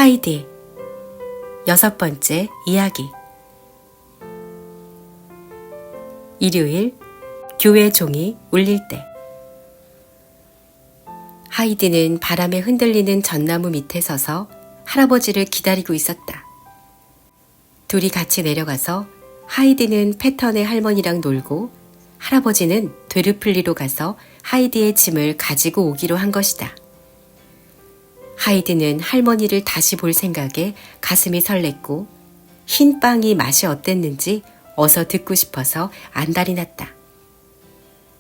하이디 6번째 이야기. 일요일 교회 종이 울릴 때 하이디는 바람에 흔들리는 전나무 밑에 서서 할아버지를 기다리고 있었다. 둘이 같이 내려가서 하이디는 패턴의 할머니랑 놀고 할아버지는 되르플리로 가서 하이디의 짐을 가지고 오기로 한 것이다. 하이디는 할머니를 다시 볼 생각에 가슴이 설렜고 흰 빵이 맛이 어땠는지 어서 듣고 싶어서 안달이 났다.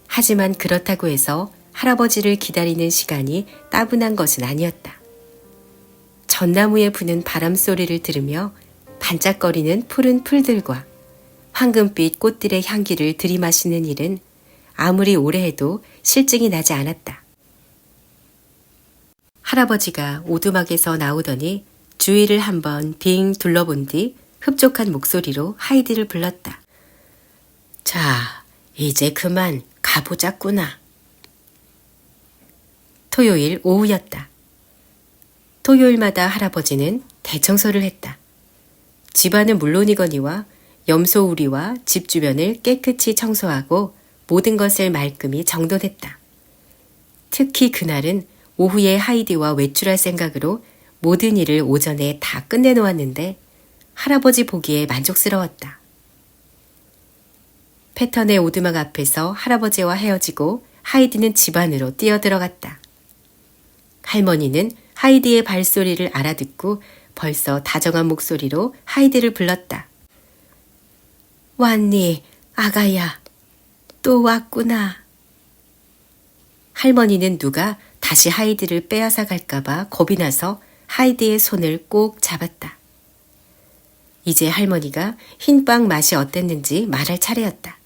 하지만 그렇다고 해서 할아버지를 기다리는 시간이 따분한 것은 아니었다. 전나무에 부는 바람 소리를 들으며 반짝거리는 푸른 풀들과 황금빛 꽃들의 향기를 들이마시는 일은 아무리 오래 해도 실증이 나지 않았다. 할아버지가 오두막에서 나오더니 주위를 한번 빙 둘러본 뒤 흡족한 목소리로 하이디를 불렀다. 자, 이제 그만 가보자꾸나. 토요일 오후였다. 토요일마다 할아버지는 대청소를 했다. 집안은 물론이거니와 염소우리와 집 주변을 깨끗이 청소하고 모든 것을 말끔히 정돈했다. 특히 그날은 오후에 하이디와 외출할 생각으로 모든 일을 오전에 다 끝내놓았는데 할아버지 보기에 만족스러웠다. 패턴의 오두막 앞에서 할아버지와 헤어지고 하이디는 집 안으로 뛰어들어갔다. 할머니는 하이디의 발소리를 알아듣고 벌써 다정한 목소리로 하이디를 불렀다. 왔니, 아가야. 또 왔구나. 할머니는 누가 다시 하이디를 빼앗아 갈까봐 겁이 나서 하이디의 손을 꼭 잡았다. 이제 할머니가 흰빵 맛이 어땠는지 말할 차례였다.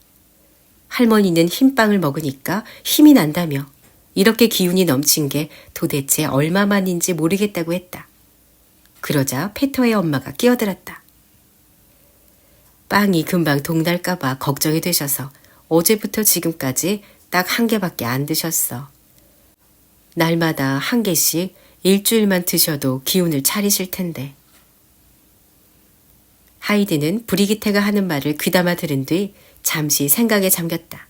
할머니는 흰빵을 먹으니까 힘이 난다며 이렇게 기운이 넘친 게 도대체 얼마만인지 모르겠다고 했다. 그러자 페터의 엄마가 끼어들었다. 빵이 금방 동날까봐 걱정이 되셔서 어제부터 지금까지 딱 1개밖에 안 드셨어. 날마다 1개씩 일주일만 드셔도 기운을 차리실 텐데. 하이디는 브리기테가 하는 말을 귀담아 들은 뒤 잠시 생각에 잠겼다.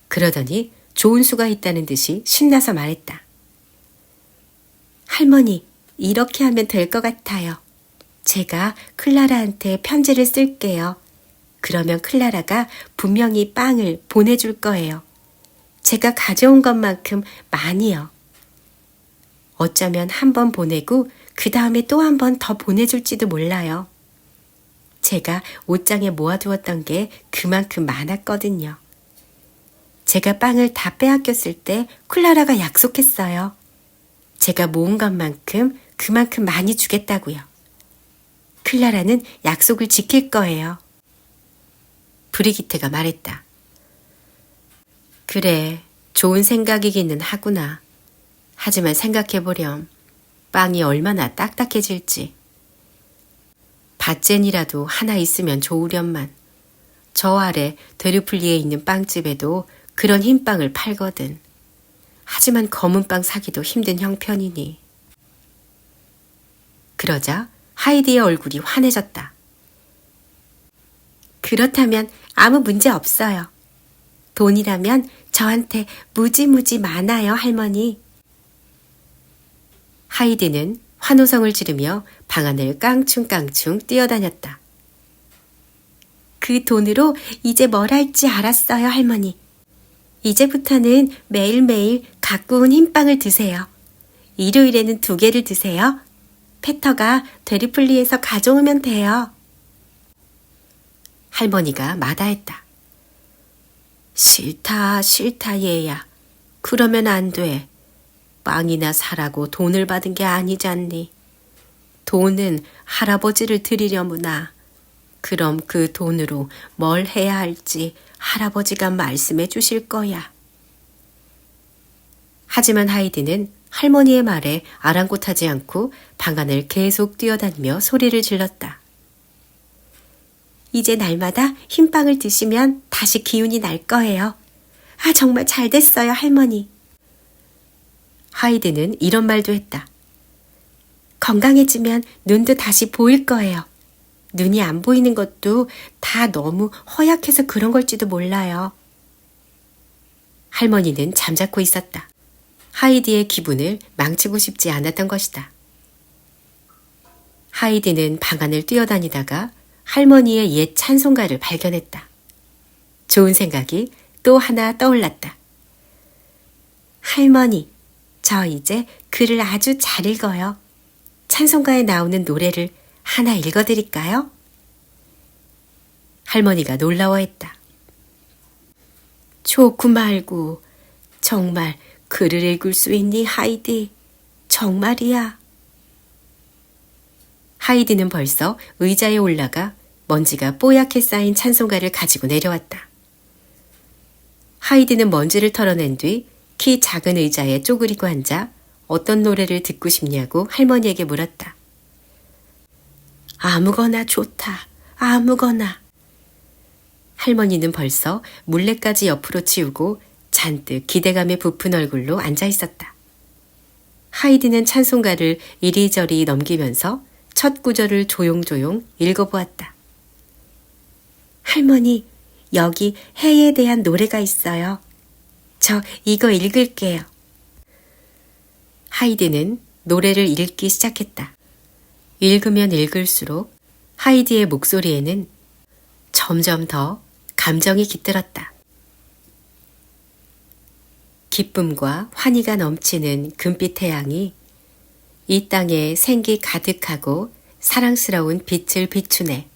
그러더니 좋은 수가 있다는 듯이 신나서 말했다. 할머니, 이렇게 하면 될 것 같아요. 제가 클라라한테 편지를 쓸게요. 그러면 클라라가 분명히 빵을 보내줄 거예요. 제가 가져온 것만큼 많이요. 어쩌면 한 번 보내고 그 다음에 또 한 번 더 보내줄지도 몰라요. 제가 옷장에 모아두었던 게 그만큼 많았거든요. 제가 빵을 다 빼앗겼을 때 클라라가 약속했어요. 제가 모은 것만큼 그만큼 많이 주겠다고요. 클라라는 약속을 지킬 거예요. 브리기테가 말했다. 그래, 좋은 생각이기는 하구나. 하지만 생각해보렴. 빵이 얼마나 딱딱해질지. 밭젠이라도 하나 있으면 좋으련만. 저 아래 되르플리에 있는 빵집에도 그런 흰빵을 팔거든. 하지만 검은 빵 사기도 힘든 형편이니. 그러자 하이디의 얼굴이 환해졌다. 그렇다면 아무 문제 없어요. 돈이라면 저한테 무지무지 많아요, 할머니. 하이디는 환호성을 지르며 방 안을 깡충깡충 뛰어다녔다. 그 돈으로 이제 뭘 할지 알았어요, 할머니. 이제부터는 매일매일 갖고 온 흰빵을 드세요. 일요일에는 2개를 드세요. 페터가 되리플리에서 가져오면 돼요. 할머니가 마다했다. 싫다, 싫다, 얘야. 그러면 안 돼. 빵이나 사라고 돈을 받은 게 아니잖니. 돈은 할아버지를 드리려무나. 그럼 그 돈으로 뭘 해야 할지 할아버지가 말씀해 주실 거야. 하지만 하이디는 할머니의 말에 아랑곳하지 않고 방 안을 계속 뛰어다니며 소리를 질렀다. 이제 날마다 흰빵을 드시면 다시 기운이 날 거예요. 아, 정말 잘 됐어요, 할머니. 하이디는 이런 말도 했다. 건강해지면 눈도 다시 보일 거예요. 눈이 안 보이는 것도 다 너무 허약해서 그런 걸지도 몰라요. 할머니는 잠자코 있었다. 하이디의 기분을 망치고 싶지 않았던 것이다. 하이디는 방 안을 뛰어다니다가 할머니의 옛 찬송가를 발견했다. 좋은 생각이 또 하나 떠올랐다. 할머니, 저 이제 글을 아주 잘 읽어요. 찬송가에 나오는 노래를 하나 읽어드릴까요? 할머니가 놀라워했다. 좋고 말고 정말 글을 읽을 수 있니, 하이디? 정말이야. 하이디는 벌써 의자에 올라가 먼지가 뽀얗게 쌓인 찬송가를 가지고 내려왔다. 하이디는 먼지를 털어낸 뒤 키 작은 의자에 쪼그리고 앉아 어떤 노래를 듣고 싶냐고 할머니에게 물었다. 아무거나 좋다. 아무거나. 할머니는 벌써 물레까지 옆으로 치우고 잔뜩 기대감에 부푼 얼굴로 앉아 있었다. 하이디는 찬송가를 이리저리 넘기면서 첫 구절을 조용조용 읽어보았다. 할머니, 여기 해에 대한 노래가 있어요. 저 이거 읽을게요. 하이디는 노래를 읽기 시작했다. 읽으면 읽을수록 하이디의 목소리에는 점점 더 감정이 깃들었다. 기쁨과 환희가 넘치는 금빛 태양이 이 땅에 생기 가득하고 사랑스러운 빛을 비추네.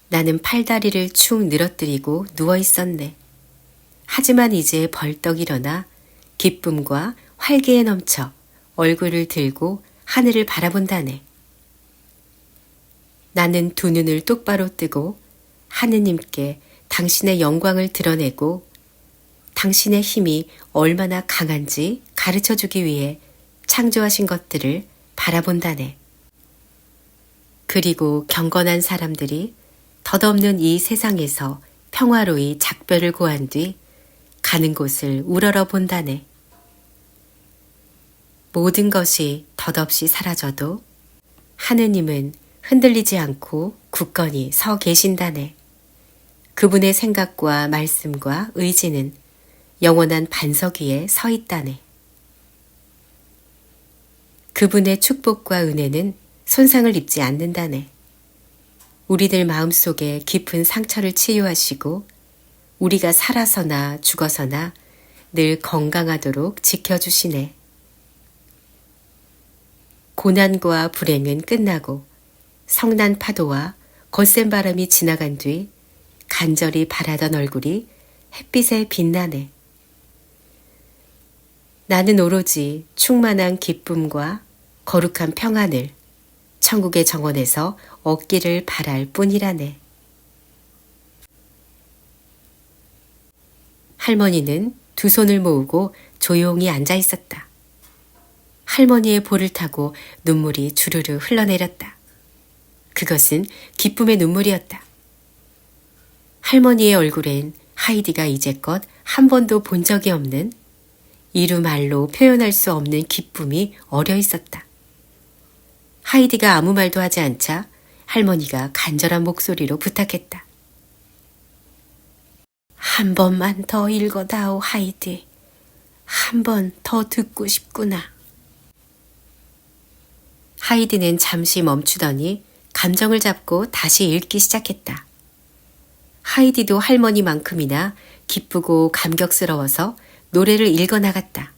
나는 팔다리를 축 늘어뜨리고 누워 있었네. 하지만 이제 벌떡 일어나 기쁨과 활기에 넘쳐 얼굴을 들고 하늘을 바라본다네. 나는 두 눈을 똑바로 뜨고 하느님께 당신의 영광을 드러내고 당신의 힘이 얼마나 강한지 가르쳐주기 위해 창조하신 것들을 바라본다네. 그리고 경건한 사람들이 덧없는 이 세상에서 평화로이 작별을 고한 뒤 가는 곳을 우러러 본다네. 모든 것이 덧없이 사라져도 하느님은 흔들리지 않고 굳건히 서 계신다네. 그분의 생각과 말씀과 의지는 영원한 반석 위에 서 있다네. 그분의 축복과 은혜는 손상을 입지 않는다네. 우리들 마음속에 깊은 상처를 치유하시고 우리가 살아서나 죽어서나 늘 건강하도록 지켜주시네. 고난과 불행은 끝나고 성난 파도와 거센 바람이 지나간 뒤 간절히 바라던 얼굴이 햇빛에 빛나네. 나는 오로지 충만한 기쁨과 거룩한 평안을 천국의 정원에서 얻기를 바랄 뿐이라네. 할머니는 두 손을 모으고 조용히 앉아 있었다. 할머니의 볼을 타고 눈물이 주르르 흘러내렸다. 그것은 기쁨의 눈물이었다. 할머니의 얼굴엔 하이디가 이제껏 한 번도 본 적이 없는 이루 말로 표현할 수 없는 기쁨이 어려 있었다. 하이디가 아무 말도 하지 않자 할머니가 간절한 목소리로 부탁했다. 한 번만 더 읽어다오, 하이디. 한 번 더 듣고 싶구나. 하이디는 잠시 멈추더니 감정을 잡고 다시 읽기 시작했다. 하이디도 할머니만큼이나 기쁘고 감격스러워서 노래를 읽어나갔다.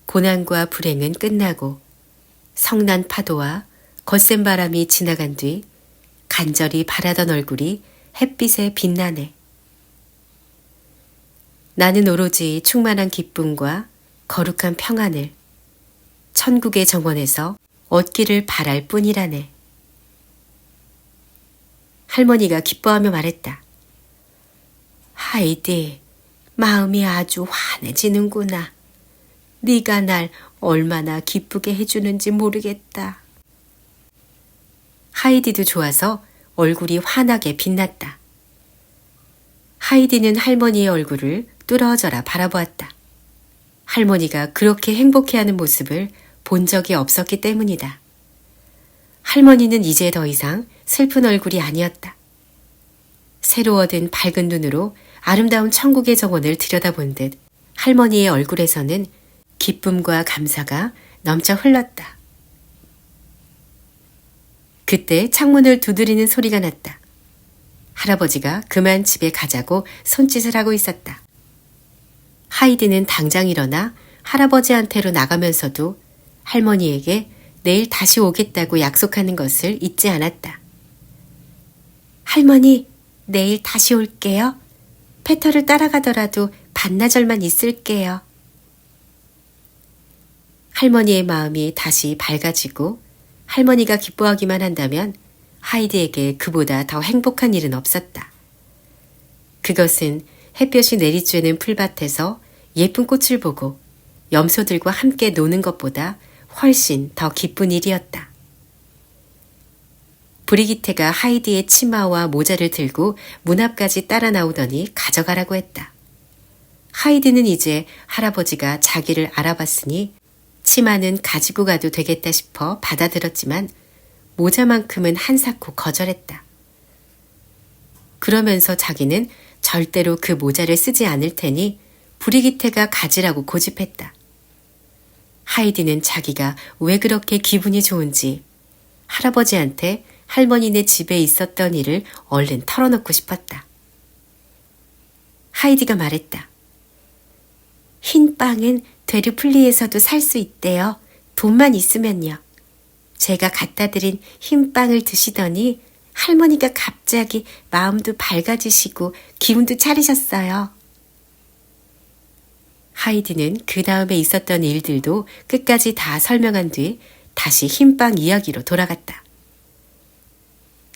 고난과 불행은 끝나고 성난 파도와 거센 바람이 지나간 뒤 간절히 바라던 얼굴이 햇빛에 빛나네. 나는 오로지 충만한 기쁨과 거룩한 평안을 천국의 정원에서 얻기를 바랄 뿐이라네. 할머니가 기뻐하며 말했다. 하이디, 마음이 아주 환해지는구나. 네가 날 얼마나 기쁘게 해주는지 모르겠다. 하이디도 좋아서 얼굴이 환하게 빛났다. 하이디는 할머니의 얼굴을 뚫어져라 바라보았다. 할머니가 그렇게 행복해하는 모습을 본 적이 없었기 때문이다. 할머니는 이제 더 이상 슬픈 얼굴이 아니었다. 새로 얻은 밝은 눈으로 아름다운 천국의 정원을 들여다본 듯 할머니의 얼굴에서는 기쁨과 감사가 넘쳐 흘렀다. 그때 창문을 두드리는 소리가 났다. 할아버지가 그만 집에 가자고 손짓을 하고 있었다. 하이디는 당장 일어나 할아버지한테로 나가면서도 할머니에게 내일 다시 오겠다고 약속하는 것을 잊지 않았다. 할머니, 내일 다시 올게요. 페터를 따라가더라도 반나절만 있을게요. 할머니의 마음이 다시 밝아지고 할머니가 기뻐하기만 한다면 하이디에게 그보다 더 행복한 일은 없었다. 그것은 햇볕이 내리쬐는 풀밭에서 예쁜 꽃을 보고 염소들과 함께 노는 것보다 훨씬 더 기쁜 일이었다. 브리기테가 하이디의 치마와 모자를 들고 문 앞까지 따라 나오더니 가져가라고 했다. 하이디는 이제 할아버지가 자기를 알아봤으니 치마는 가지고 가도 되겠다 싶어 받아들었지만 모자만큼은 한사코 거절했다. 그러면서 자기는 절대로 그 모자를 쓰지 않을 테니 브리기테가 가지라고 고집했다. 하이디는 자기가 왜 그렇게 기분이 좋은지 할아버지한테 할머니네 집에 있었던 일을 얼른 털어놓고 싶었다. 하이디가 말했다. 흰 빵은 되르플리에서도 살 수 있대요. 돈만 있으면요. 제가 갖다 드린 흰 빵을 드시더니 할머니가 갑자기 마음도 밝아지시고 기운도 차리셨어요. 하이디는 그 다음에 있었던 일들도 끝까지 다 설명한 뒤 다시 흰빵 이야기로 돌아갔다.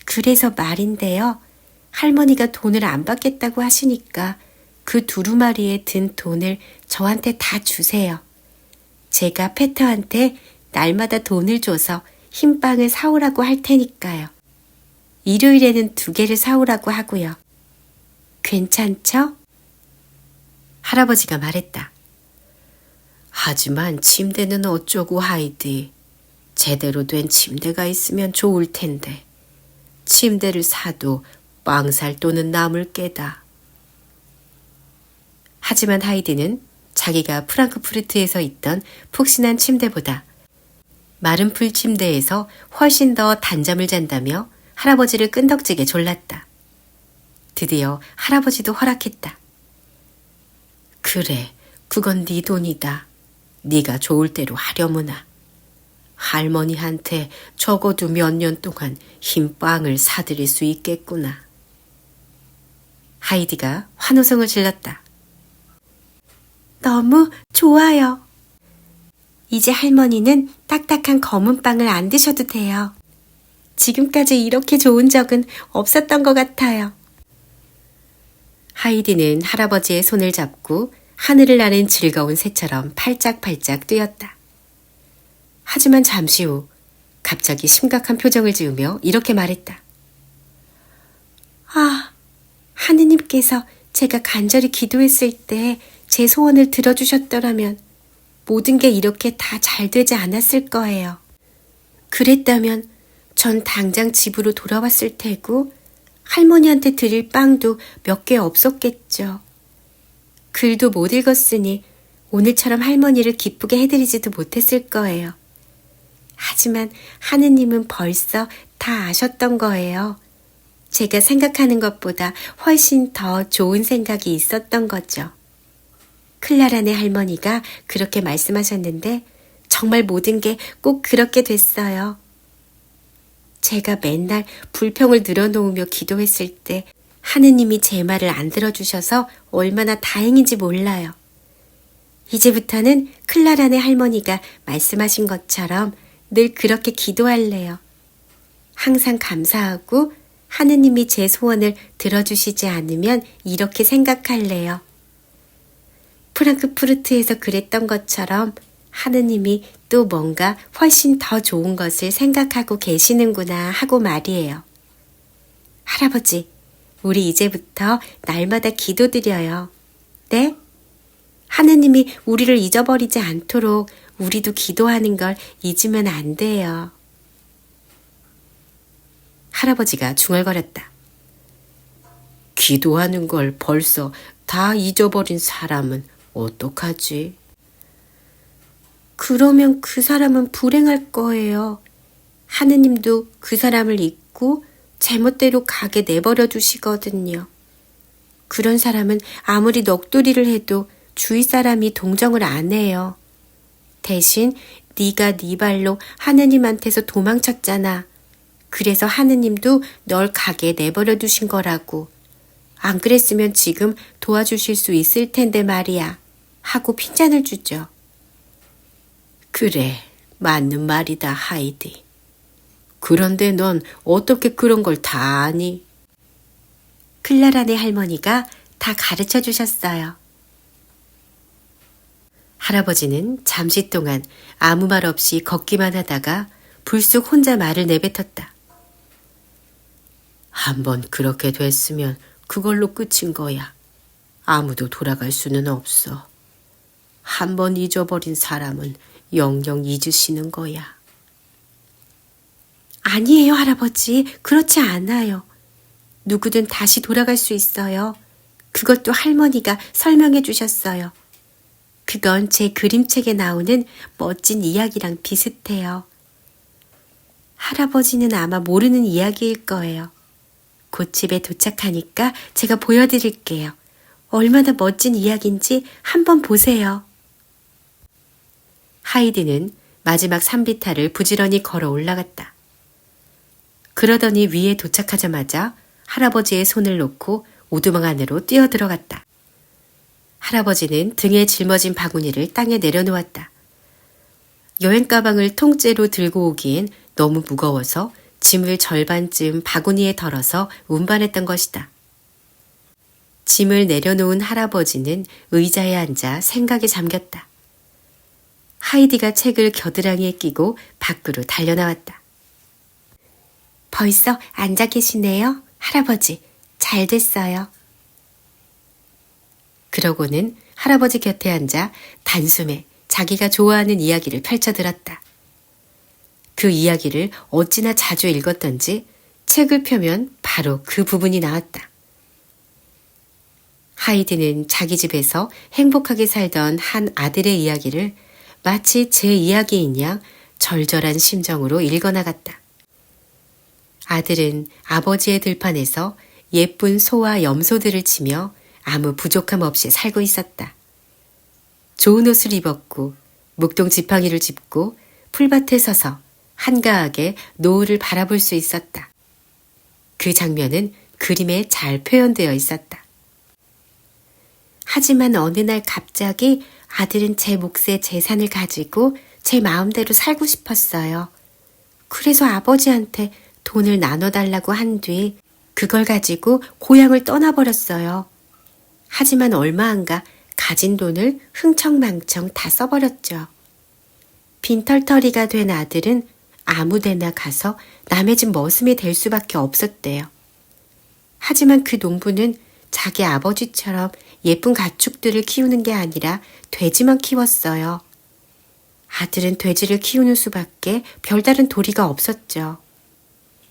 그래서 말인데요. 할머니가 돈을 안 받겠다고 하시니까 그 두루마리에 든 돈을 저한테 다 주세요. 제가 페터한테 날마다 돈을 줘서 흰빵을 사오라고 할 테니까요. 일요일에는 2개를 사오라고 하고요. 괜찮죠? 할아버지가 말했다. 하지만 침대는 어쩌고 하이디. 제대로 된 침대가 있으면 좋을 텐데. 침대를 사도 빵 살 돈은 남을 게다. 하지만 하이디는 자기가 프랑크푸르트에서 있던 푹신한 침대보다 마른 풀 침대에서 훨씬 더 단잠을 잔다며 할아버지를 끈덕지게 졸랐다. 드디어 할아버지도 허락했다. 그래, 그건 네 돈이다. 네가 좋을 대로 하려무나. 할머니한테 적어도 몇 년 동안 흰 빵을 사드릴 수 있겠구나. 하이디가 환호성을 질렀다. 너무 좋아요. 이제 할머니는 딱딱한 검은 빵을 안 드셔도 돼요. 지금까지 이렇게 좋은 적은 없었던 것 같아요. 하이디는 할아버지의 손을 잡고 하늘을 나는 즐거운 새처럼 팔짝팔짝 뛰었다. 하지만 잠시 후 갑자기 심각한 표정을 지으며 이렇게 말했다. 아, 하느님께서 제가 간절히 기도했을 때 제 소원을 들어주셨더라면 모든 게 이렇게 다 잘 되지 않았을 거예요. 그랬다면 전 당장 집으로 돌아왔을 테고 할머니한테 드릴 빵도 몇 개 없었겠죠. 글도 못 읽었으니 오늘처럼 할머니를 기쁘게 해드리지도 못했을 거예요. 하지만 하느님은 벌써 다 아셨던 거예요. 제가 생각하는 것보다 훨씬 더 좋은 생각이 있었던 거죠. 클라라네 할머니가 그렇게 말씀하셨는데 정말 모든 게 꼭 그렇게 됐어요. 제가 맨날 불평을 늘어놓으며 기도했을 때 하느님이 제 말을 안 들어주셔서 얼마나 다행인지 몰라요. 이제부터는 클라라네 할머니가 말씀하신 것처럼 늘 그렇게 기도할래요. 항상 감사하고 하느님이 제 소원을 들어주시지 않으면 이렇게 생각할래요. 프랑크푸르트에서 그랬던 것처럼 하느님이 또 뭔가 훨씬 더 좋은 것을 생각하고 계시는구나 하고 말이에요. 할아버지, 우리 이제부터 날마다 기도드려요. 네? 하느님이 우리를 잊어버리지 않도록 우리도 기도하는 걸 잊으면 안 돼요. 할아버지가 중얼거렸다. 기도하는 걸 벌써 다 잊어버린 사람은 어떡하지? 그러면 그 사람은 불행할 거예요. 하느님도 그 사람을 잊고 제멋대로 가게 내버려 두시거든요. 그런 사람은 아무리 넋두리를 해도 주위 사람이 동정을 안 해요. 대신 네가 네 발로 하느님한테서 도망쳤잖아. 그래서 하느님도 널 가게 내버려 두신 거라고. 안 그랬으면 지금 도와주실 수 있을 텐데 말이야. 하고 핀잔을 주죠. 그래, 맞는 말이다, 하이디. 그런데 넌 어떻게 그런 걸 다 아니? 클라라네 할머니가 다 가르쳐 주셨어요. 할아버지는 잠시 동안 아무 말 없이 걷기만 하다가 불쑥 혼자 말을 내뱉었다. 한번 그렇게 됐으면 그걸로 끝인 거야. 아무도 돌아갈 수는 없어. 한번 잊어버린 사람은 영영 잊으시는 거야. 아니에요, 할아버지. 그렇지 않아요. 누구든 다시 돌아갈 수 있어요. 그것도 할머니가 설명해 주셨어요. 그건 제 그림책에 나오는 멋진 이야기랑 비슷해요. 할아버지는 아마 모르는 이야기일 거예요. 곧 집에 도착하니까 제가 보여드릴게요. 얼마나 멋진 이야기인지 한번 보세요. 하이디는 마지막 산비탈을 부지런히 걸어 올라갔다. 그러더니 위에 도착하자마자 할아버지의 손을 놓고 오두막 안으로 뛰어들어갔다. 할아버지는 등에 짊어진 바구니를 땅에 내려놓았다. 여행 가방을 통째로 들고 오기엔 너무 무거워서 짐을 절반쯤 바구니에 덜어서 운반했던 것이다. 짐을 내려놓은 할아버지는 의자에 앉아 생각에 잠겼다. 하이디가 책을 겨드랑이에 끼고 밖으로 달려나왔다. 벌써 앉아 계시네요, 할아버지. 잘 됐어요. 그러고는 할아버지 곁에 앉아 단숨에 자기가 좋아하는 이야기를 펼쳐들었다. 그 이야기를 어찌나 자주 읽었던지 책을 펴면 바로 그 부분이 나왔다. 하이디는 자기 집에서 행복하게 살던 한 아들의 이야기를 마치 제 이야기인 양 절절한 심정으로 읽어나갔다. 아들은 아버지의 들판에서 예쁜 소와 염소들을 치며 아무 부족함 없이 살고 있었다. 좋은 옷을 입었고 묵동 지팡이를 짚고 풀밭에 서서 한가하게 노을을 바라볼 수 있었다. 그 장면은 그림에 잘 표현되어 있었다. 하지만 어느 날 갑자기 아들은 제 몫의 재산을 가지고 제 마음대로 살고 싶었어요. 그래서 아버지한테 돈을 나눠달라고 한 뒤 그걸 가지고 고향을 떠나버렸어요. 하지만 얼마 안가 가진 돈을 흥청망청 다 써버렸죠. 빈털터리가 된 아들은 아무데나 가서 남의 집 머슴이 될 수밖에 없었대요. 하지만 그 농부는 자기 아버지처럼 예쁜 가축들을 키우는 게 아니라 돼지만 키웠어요. 아들은 돼지를 키우는 수밖에 별다른 도리가 없었죠.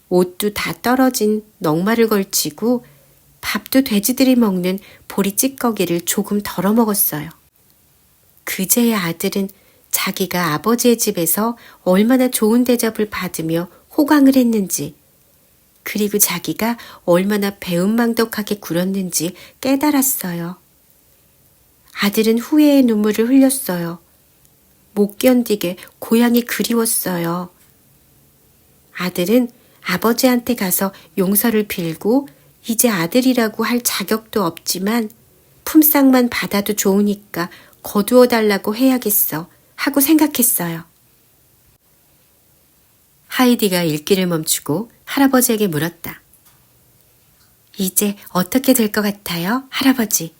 옷도 다 떨어진 넉마를 걸치고 밥도 돼지들이 먹는 보리 찌꺼기를 조금 덜어 먹었어요. 그제야 아들은 자기가 아버지의 집에서 얼마나 좋은 대접을 받으며 호강을 했는지, 그리고 자기가 얼마나 배은망덕하게 굴었는지 깨달았어요. 아들은 후회의 눈물을 흘렸어요. 못 견디게 고향이 그리웠어요. 아들은 아버지한테 가서 용서를 빌고 이제 아들이라고 할 자격도 없지만 품삯만 받아도 좋으니까 거두어 달라고 해야겠어 하고 생각했어요. 하이디가 읽기를 멈추고 할아버지에게 물었다. 이제 어떻게 될 것 같아요, 할아버지?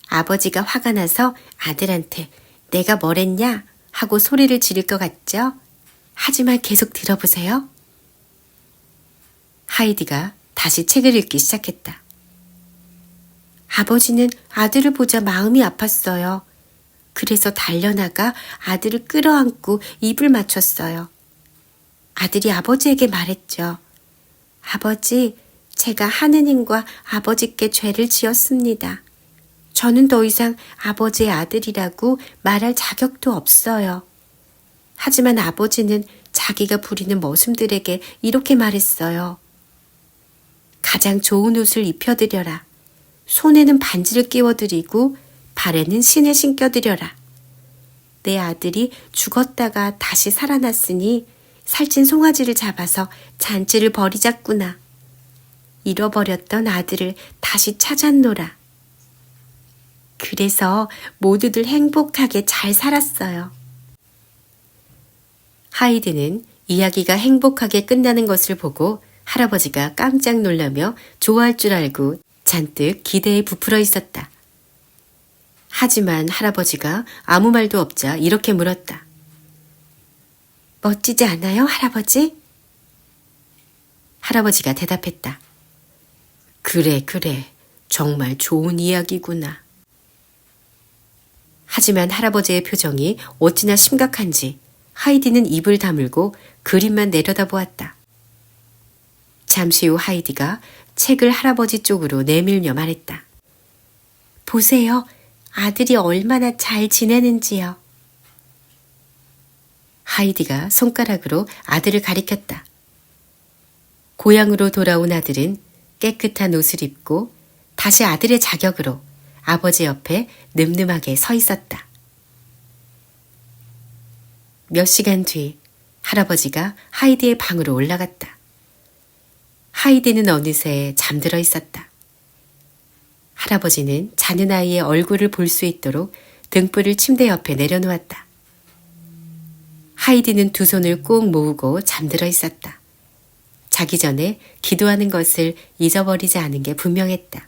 아버지가 화가 나서 아들한테 내가 뭘 했냐 하고 소리를 지를 것 같죠? 하지만 계속 들어보세요. 하이디가 다시 책을 읽기 시작했다. 아버지는 아들을 보자 마음이 아팠어요. 그래서 달려나가 아들을 끌어안고 입을 맞췄어요. 아들이 아버지에게 말했죠. 아버지, 제가 하느님과 아버지께 죄를 지었습니다. 저는 더 이상 아버지의 아들이라고 말할 자격도 없어요. 하지만 아버지는 자기가 부리는 머슴들에게 이렇게 말했어요. 가장 좋은 옷을 입혀드려라. 손에는 반지를 끼워드리고 발에는 신을 신겨드려라. 내 아들이 죽었다가 다시 살아났으니 살찐 송아지를 잡아서 잔치를 벌이자꾸나. 잃어버렸던 아들을 다시 찾았노라. 그래서 모두들 행복하게 잘 살았어요. 하이드는 이야기가 행복하게 끝나는 것을 보고 할아버지가 깜짝 놀라며 좋아할 줄 알고 잔뜩 기대에 부풀어 있었다. 하지만 할아버지가 아무 말도 없자 이렇게 물었다. 멋지지 않아요, 할아버지? 할아버지가 대답했다. 그래, 정말 좋은 이야기구나. 하지만 할아버지의 표정이 어찌나 심각한지 하이디는 입을 다물고 그림만 내려다보았다. 잠시 후 하이디가 책을 할아버지 쪽으로 내밀며 말했다. 보세요. 아들이 얼마나 잘 지내는지요. 하이디가 손가락으로 아들을 가리켰다. 고향으로 돌아온 아들은 깨끗한 옷을 입고 다시 아들의 자격으로 아버지 옆에 늠름하게 서 있었다. 몇 시간 뒤 할아버지가 하이디의 방으로 올라갔다. 하이디는 어느새 잠들어 있었다. 할아버지는 자는 아이의 얼굴을 볼 수 있도록 등불을 침대 옆에 내려놓았다. 하이디는 두 손을 꼭 모으고 잠들어 있었다. 자기 전에 기도하는 것을 잊어버리지 않은 게 분명했다.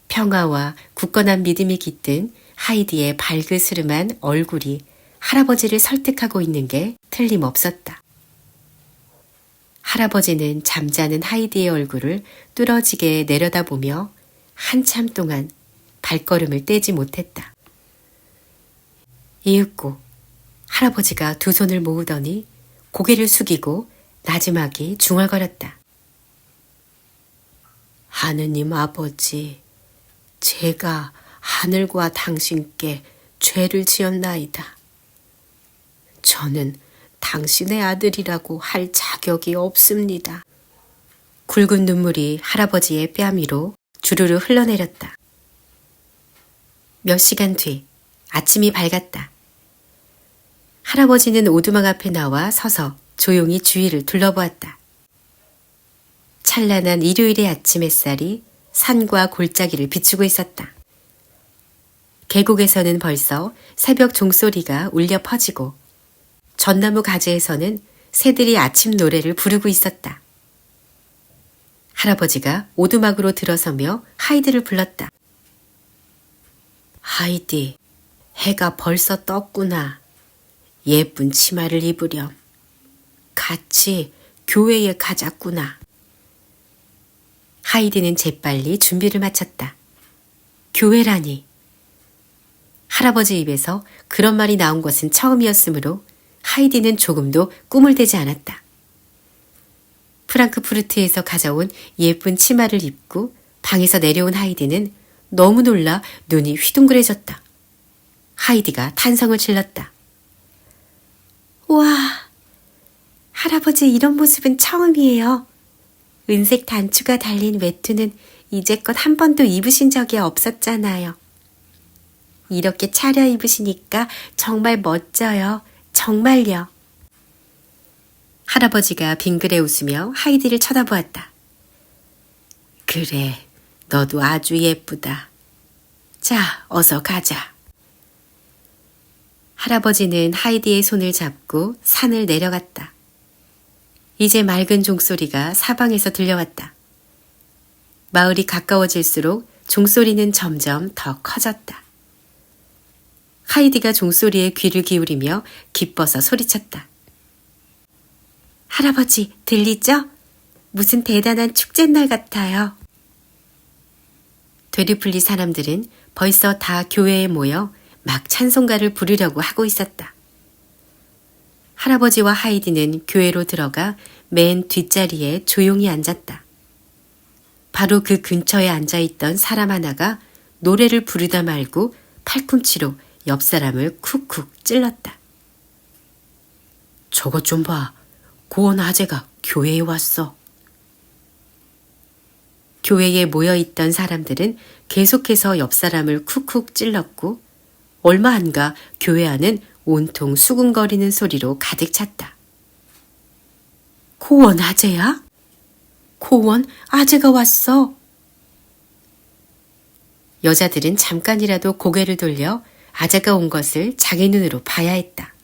평화와 굳건한 믿음이 깃든 하이디의 발그스름한 얼굴이 할아버지를 설득하고 있는 게 틀림없었다. 할아버지는 잠자는 하이디의 얼굴을 뚫어지게 내려다보며 한참 동안 발걸음을 떼지 못했다. 이윽고 할아버지가 두 손을 모으더니 고개를 숙이고 나지막이 중얼거렸다. 하느님 아버지, 제가 하늘과 당신께 죄를 지었나이다. 저는 당신의 아들이라고 할 자격이 없습니다. 굵은 눈물이 할아버지의 뺨 위로 주르르 흘러내렸다. 몇 시간 뒤 아침이 밝았다. 할아버지는 오두막 앞에 나와 서서 조용히 주위를 둘러보았다. 찬란한 일요일의 아침 햇살이 산과 골짜기를 비추고 있었다. 계곡에서는 벌써 새벽 종소리가 울려 퍼지고 전나무 가지에서는 새들이 아침 노래를 부르고 있었다. 할아버지가 오두막으로 들어서며 하이디를 불렀다. 하이디, 해가 벌써 떴구나. 예쁜 치마를 입으렴. 같이 교회에 가자꾸나. 하이디는 재빨리 준비를 마쳤다. 교회라니. 할아버지 입에서 그런 말이 나온 것은 처음이었으므로 하이디는 조금도 꿈을 대지 않았다. 프랑크푸르트에서 가져온 예쁜 치마를 입고 방에서 내려온 하이디는 너무 놀라 눈이 휘둥그레졌다. 하이디가 탄성을 질렀다. 와, 할아버지 이런 모습은 처음이에요. 은색 단추가 달린 외투는 이제껏 한 번도 입으신 적이 없었잖아요. 이렇게 차려입으시니까 정말 멋져요. 정말요. 할아버지가 빙그레 웃으며 하이디를 쳐다보았다. 그래, 너도 아주 예쁘다. 자, 어서 가자. 할아버지는 하이디의 손을 잡고 산을 내려갔다. 이제 맑은 종소리가 사방에서 들려왔다. 마을이 가까워질수록 종소리는 점점 더 커졌다. 하이디가 종소리에 귀를 기울이며 기뻐서 소리쳤다. 할아버지, 들리죠? 무슨 대단한 축제날 같아요. 되리플리 사람들은 벌써 다 교회에 모여 막 찬송가를 부르려고 하고 있었다. 할아버지와 하이디는 교회로 들어가 맨 뒷자리에 조용히 앉았다. 바로 그 근처에 앉아있던 사람 하나가 노래를 부르다 말고 팔꿈치로 옆 사람을 쿡쿡 찔렀다. 저것 좀 봐. 고원 아재가 교회에 왔어. 교회에 모여있던 사람들은 계속해서 옆 사람을 쿡쿡 찔렀고 얼마 안 가 교회 안은 온통 수군거리는 소리로 가득 찼다. 고원 아재야? 고원 아재가 왔어. 여자들은 잠깐이라도 고개를 돌려 아재가 온 것을 자기 눈으로 봐야 했다.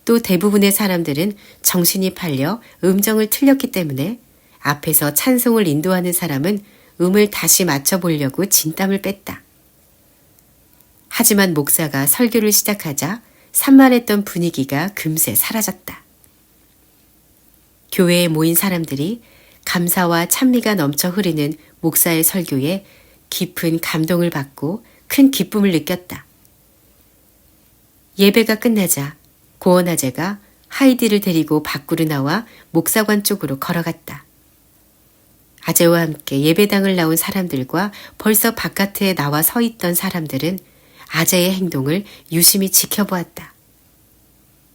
또 대부분의 사람들은 정신이 팔려 음정을 틀렸기 때문에 앞에서 찬송을 인도하는 사람은 음을 다시 맞춰보려고 진땀을 뺐다. 하지만 목사가 설교를 시작하자 산만했던 분위기가 금세 사라졌다. 교회에 모인 사람들이 감사와 찬미가 넘쳐 흐르는 목사의 설교에 깊은 감동을 받고 큰 기쁨을 느꼈다. 예배가 끝나자 고원 아재가 하이디를 데리고 밖으로 나와 목사관 쪽으로 걸어갔다. 아재와 함께 예배당을 나온 사람들과 벌써 바깥에 나와 서 있던 사람들은 아재의 행동을 유심히 지켜보았다.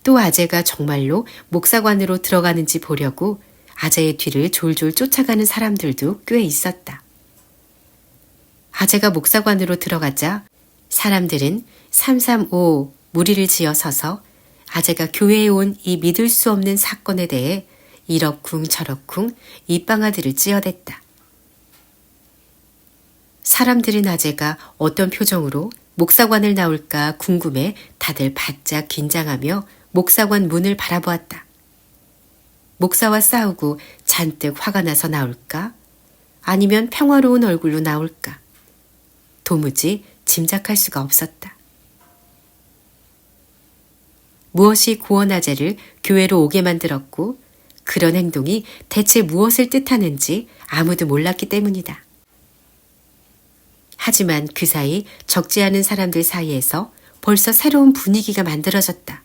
또 아재가 정말로 목사관으로 들어가는지 보려고 아재의 뒤를 졸졸 쫓아가는 사람들도 꽤 있었다. 아재가 목사관으로 들어가자 사람들은 335 무리를 지어 서서 아재가 교회에 온 이 믿을 수 없는 사건에 대해 이러쿵 저러쿵 입방아들을 찌어댔다. 사람들은 아재가 어떤 표정으로 목사관을 나올까 궁금해 다들 바짝 긴장하며 목사관 문을 바라보았다. 목사와 싸우고 잔뜩 화가 나서 나올까? 아니면 평화로운 얼굴로 나올까? 도무지 짐작할 수가 없었다. 무엇이 고원 아재를 교회로 오게 만들었고 그런 행동이 대체 무엇을 뜻하는지 아무도 몰랐기 때문이다. 하지만 그 사이 적지 않은 사람들 사이에서 벌써 새로운 분위기가 만들어졌다.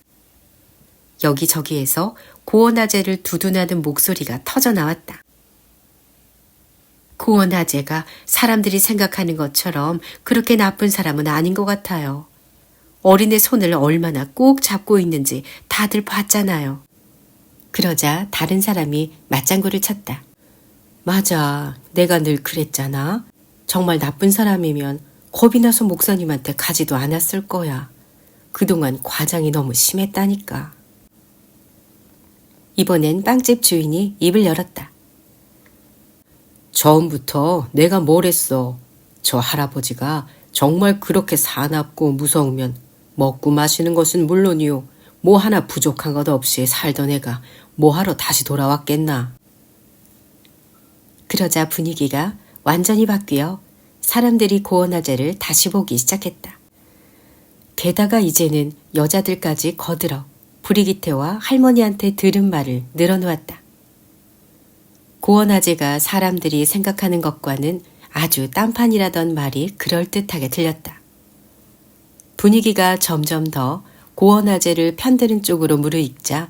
여기저기에서 고원 아재를 두둔하는 목소리가 터져 나왔다. 고원 아재가 사람들이 생각하는 것처럼 그렇게 나쁜 사람은 아닌 것 같아요. 어린애 손을 얼마나 꼭 잡고 있는지 다들 봤잖아요. 그러자 다른 사람이 맞장구를 쳤다. 맞아, 내가 늘 그랬잖아. 정말 나쁜 사람이면 겁이 나서 목사님한테 가지도 않았을 거야. 그동안 과장이 너무 심했다니까. 이번엔 빵집 주인이 입을 열었다. 처음부터 내가 뭘 했어. 저 할아버지가 정말 그렇게 사납고 무서우면 먹고 마시는 것은 물론이요. 뭐 하나 부족한 것 없이 살던 애가 뭐하러 다시 돌아왔겠나. 그러자 분위기가 완전히 바뀌어 사람들이 고원 아재를 다시 보기 시작했다. 게다가 이제는 여자들까지 거들어 브리기테와 할머니한테 들은 말을 늘어놓았다. 고원 아재가 사람들이 생각하는 것과는 아주 딴판이라던 말이 그럴듯하게 들렸다. 분위기가 점점 더 고원 아재를 편드는 쪽으로 무르익자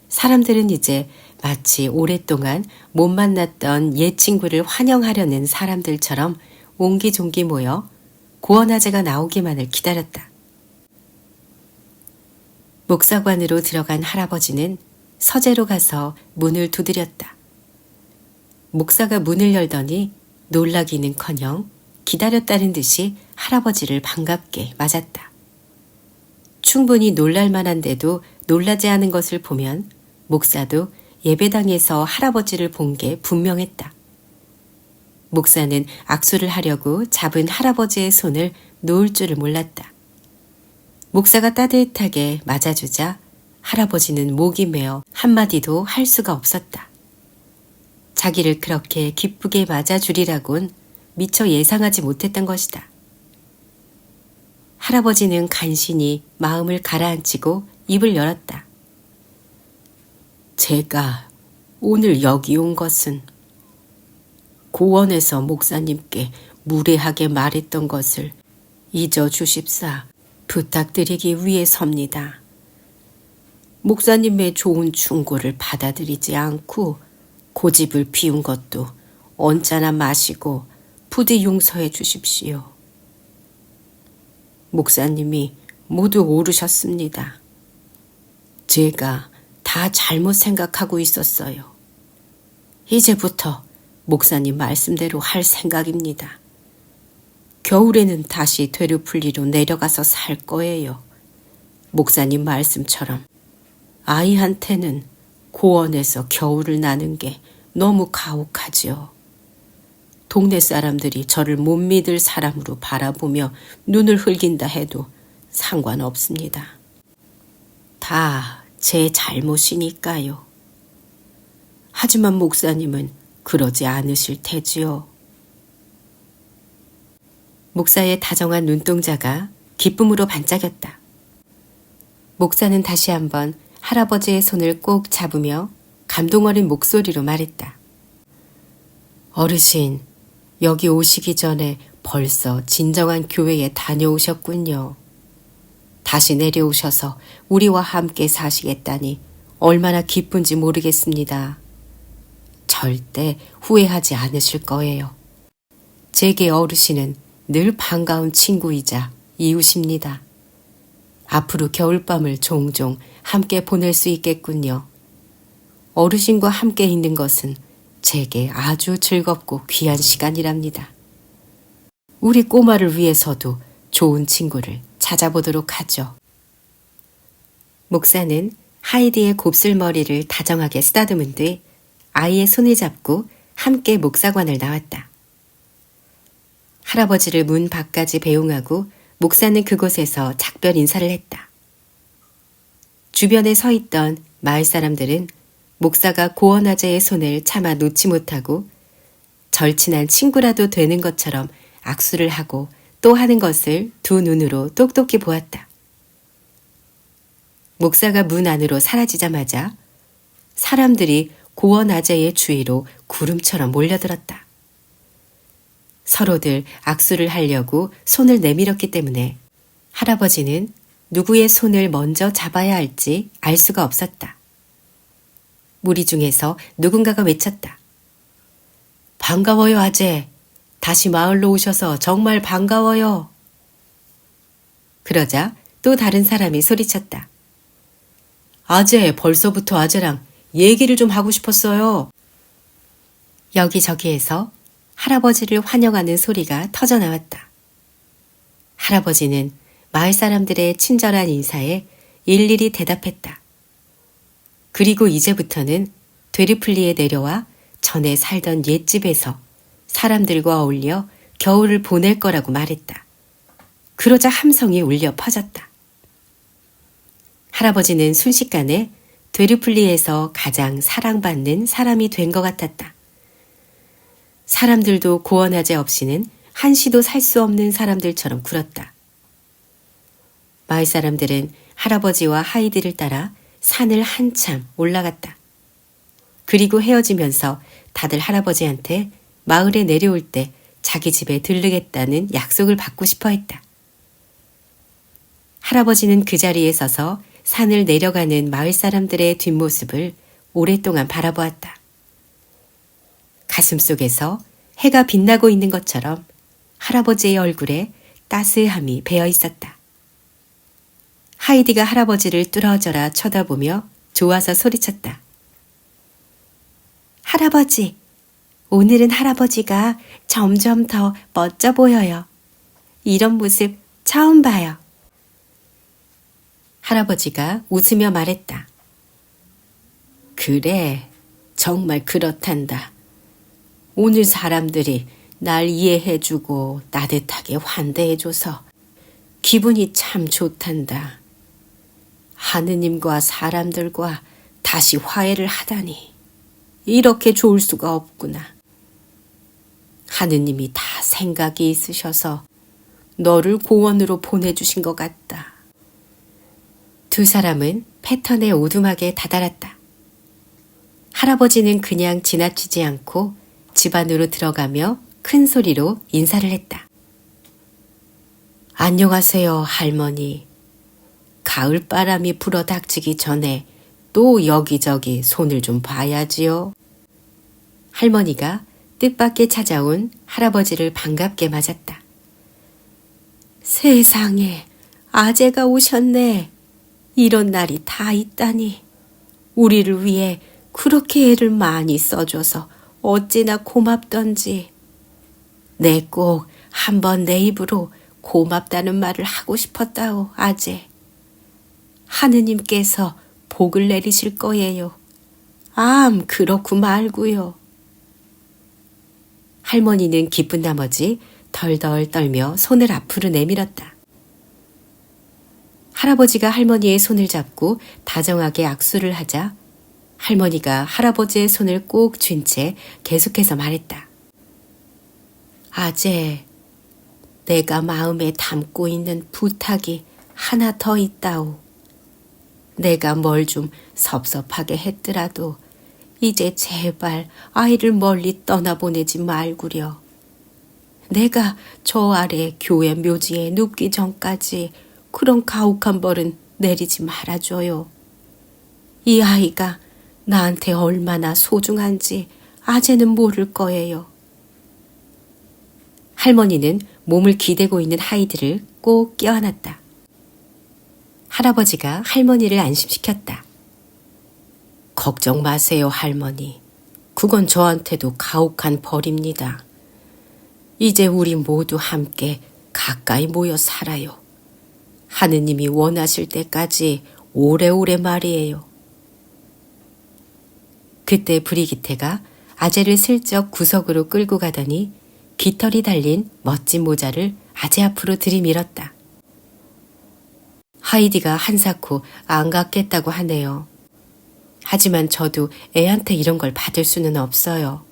사람들은 이제 마치 오랫동안 못 만났던 옛 친구를 환영하려는 사람들처럼 옹기종기 모여 고원 아재가 나오기만을 기다렸다. 목사관으로 들어간 할아버지는 서재로 가서 문을 두드렸다. 목사가 문을 열더니 놀라기는커녕 기다렸다는 듯이 할아버지를 반갑게 맞았다. 충분히 놀랄 만한데도 놀라지 않은 것을 보면 목사도 예배당에서 할아버지를 본 게 분명했다. 목사는 악수를 하려고 잡은 할아버지의 손을 놓을 줄을 몰랐다. 목사가 따뜻하게 맞아주자 할아버지는 목이 메어 한마디도 할 수가 없었다. 자기를 그렇게 기쁘게 맞아주리라곤 미처 예상하지 못했던 것이다. 할아버지는 간신히 마음을 가라앉히고 입을 열었다. 제가 오늘 여기 온 것은 고원에서 목사님께 무례하게 말했던 것을 잊어주십사 부탁드리기 위해서입니다. 목사님의 좋은 충고를 받아들이지 않고 고집을 피운 것도 언짢아 마시고 부디 용서해 주십시오. 목사님이 모두 옳으셨습니다. 제가 다 잘못 생각하고 있었어요. 이제부터 목사님 말씀대로 할 생각입니다. 겨울에는 다시 되르풀리로 내려가서 살 거예요. 목사님 말씀처럼 아이한테는 고원에서 겨울을 나는 게 너무 가혹하지요. 동네 사람들이 저를 못 믿을 사람으로 바라보며 눈을 흘긴다 해도 상관없습니다. 다 제 잘못이니까요. 하지만 목사님은 그러지 않으실 테지요. 목사의 다정한 눈동자가 기쁨으로 반짝였다. 목사는 다시 한번 할아버지의 손을 꼭 잡으며 감동 어린 목소리로 말했다. 어르신, 여기 오시기 전에 벌써 진정한 교회에 다녀오셨군요. 다시 내려오셔서 우리와 함께 사시겠다니 얼마나 기쁜지 모르겠습니다. 절대 후회하지 않으실 거예요. 제게 어르신은 늘 반가운 친구이자 이웃입니다. 앞으로 겨울밤을 종종 함께 보낼 수 있겠군요. 어르신과 함께 있는 것은 제게 아주 즐겁고 귀한 시간이랍니다. 우리 꼬마를 위해서도 좋은 친구를 찾아보도록 하죠. 목사는 하이디의 곱슬머리를 다정하게 쓰다듬은 뒤 아이의 손을 잡고 함께 목사관을 나왔다. 할아버지를 문 밖까지 배웅하고 목사는 그곳에서 작별 인사를 했다. 주변에 서 있던 마을 사람들은 목사가 고원아재의 손을 차마 놓지 못하고 절친한 친구라도 되는 것처럼 악수를 하고 또 하는 것을 두 눈으로 똑똑히 보았다. 목사가 문 안으로 사라지자마자 사람들이 고원아재의 주위로 구름처럼 몰려들었다. 서로들 악수를 하려고 손을 내밀었기 때문에 할아버지는 누구의 손을 먼저 잡아야 할지 알 수가 없었다. 무리 중에서 누군가가 외쳤다. 반가워요, 아재. 다시 마을로 오셔서 정말 반가워요. 그러자 또 다른 사람이 소리쳤다. 아재, 벌써부터 아재랑 얘기를 좀 하고 싶었어요. 여기저기에서 할아버지를 환영하는 소리가 터져나왔다. 할아버지는 마을 사람들의 친절한 인사에 일일이 대답했다. 그리고 이제부터는 되리플리에 내려와 전에 살던 옛집에서 사람들과 어울려 겨울을 보낼 거라고 말했다. 그러자 함성이 울려 퍼졌다. 할아버지는 순식간에 되리플리에서 가장 사랑받는 사람이 된 것 같았다. 사람들도 고원아재 없이는 한시도 살 수 없는 사람들처럼 굴었다. 마을 사람들은 할아버지와 하이디를 따라 산을 한참 올라갔다. 그리고 헤어지면서 다들 할아버지한테 마을에 내려올 때 자기 집에 들르겠다는 약속을 받고 싶어 했다. 할아버지는 그 자리에 서서 산을 내려가는 마을 사람들의 뒷모습을 오랫동안 바라보았다. 가슴속에서 해가 빛나고 있는 것처럼 할아버지의 얼굴에 따스함이 배어 있었다. 하이디가 할아버지를 뚫어져라 쳐다보며 좋아서 소리쳤다. 할아버지, 오늘은 할아버지가 점점 더 멋져 보여요. 이런 모습 처음 봐요. 할아버지가 웃으며 말했다. 그래, 정말 그렇단다. 오늘 사람들이 날 이해해주고 따뜻하게 환대해줘서 기분이 참 좋단다. 하느님과 사람들과 다시 화해를 하다니 이렇게 좋을 수가 없구나. 하느님이 다 생각이 있으셔서 너를 고원으로 보내주신 것 같다. 두 사람은 패턴에 오두막에 다다랐다. 할아버지는 그냥 지나치지 않고 집 안으로 들어가며 큰 소리로 인사를 했다. 안녕하세요, 할머니. 가을바람이 불어 닥치기 전에 또 여기저기 손을 좀 봐야지요. 할머니가 뜻밖의 찾아온 할아버지를 반갑게 맞았다. 세상에, 아재가 오셨네. 이런 날이 다 있다니. 우리를 위해 그렇게 애를 많이 써줘서 어찌나 고맙던지. 내 꼭 한번 내 입으로 고맙다는 말을 하고 싶었다오, 아재. 하느님께서 복을 내리실 거예요. 그렇고 말고요. 할머니는 기쁜 나머지 덜덜 떨며 손을 앞으로 내밀었다. 할아버지가 할머니의 손을 잡고 다정하게 악수를 하자 할머니가 할아버지의 손을 꼭 쥔 채 계속해서 말했다. 아재, 내가 마음에 담고 있는 부탁이 하나 더 있다오. 내가 뭘 좀 섭섭하게 했더라도 이제 제발 아이를 멀리 떠나보내지 말구려. 내가 저 아래 교회 묘지에 눕기 전까지 그런 가혹한 벌은 내리지 말아줘요. 이 아이가 나한테 얼마나 소중한지 아재는 모를 거예요. 할머니는 몸을 기대고 있는 하이드를 꼭 껴안았다. 할아버지가 할머니를 안심시켰다. 걱정 마세요, 할머니. 그건 저한테도 가혹한 벌입니다. 이제 우리 모두 함께 가까이 모여 살아요. 하느님이 원하실 때까지 오래오래 말이에요. 그때 브리기테가 아재를 슬쩍 구석으로 끌고 가더니 깃털이 달린 멋진 모자를 아재 앞으로 들이밀었다. 하이디가 한사코 안 갖겠다고 하네요. 하지만 저도 애한테 이런 걸 받을 수는 없어요.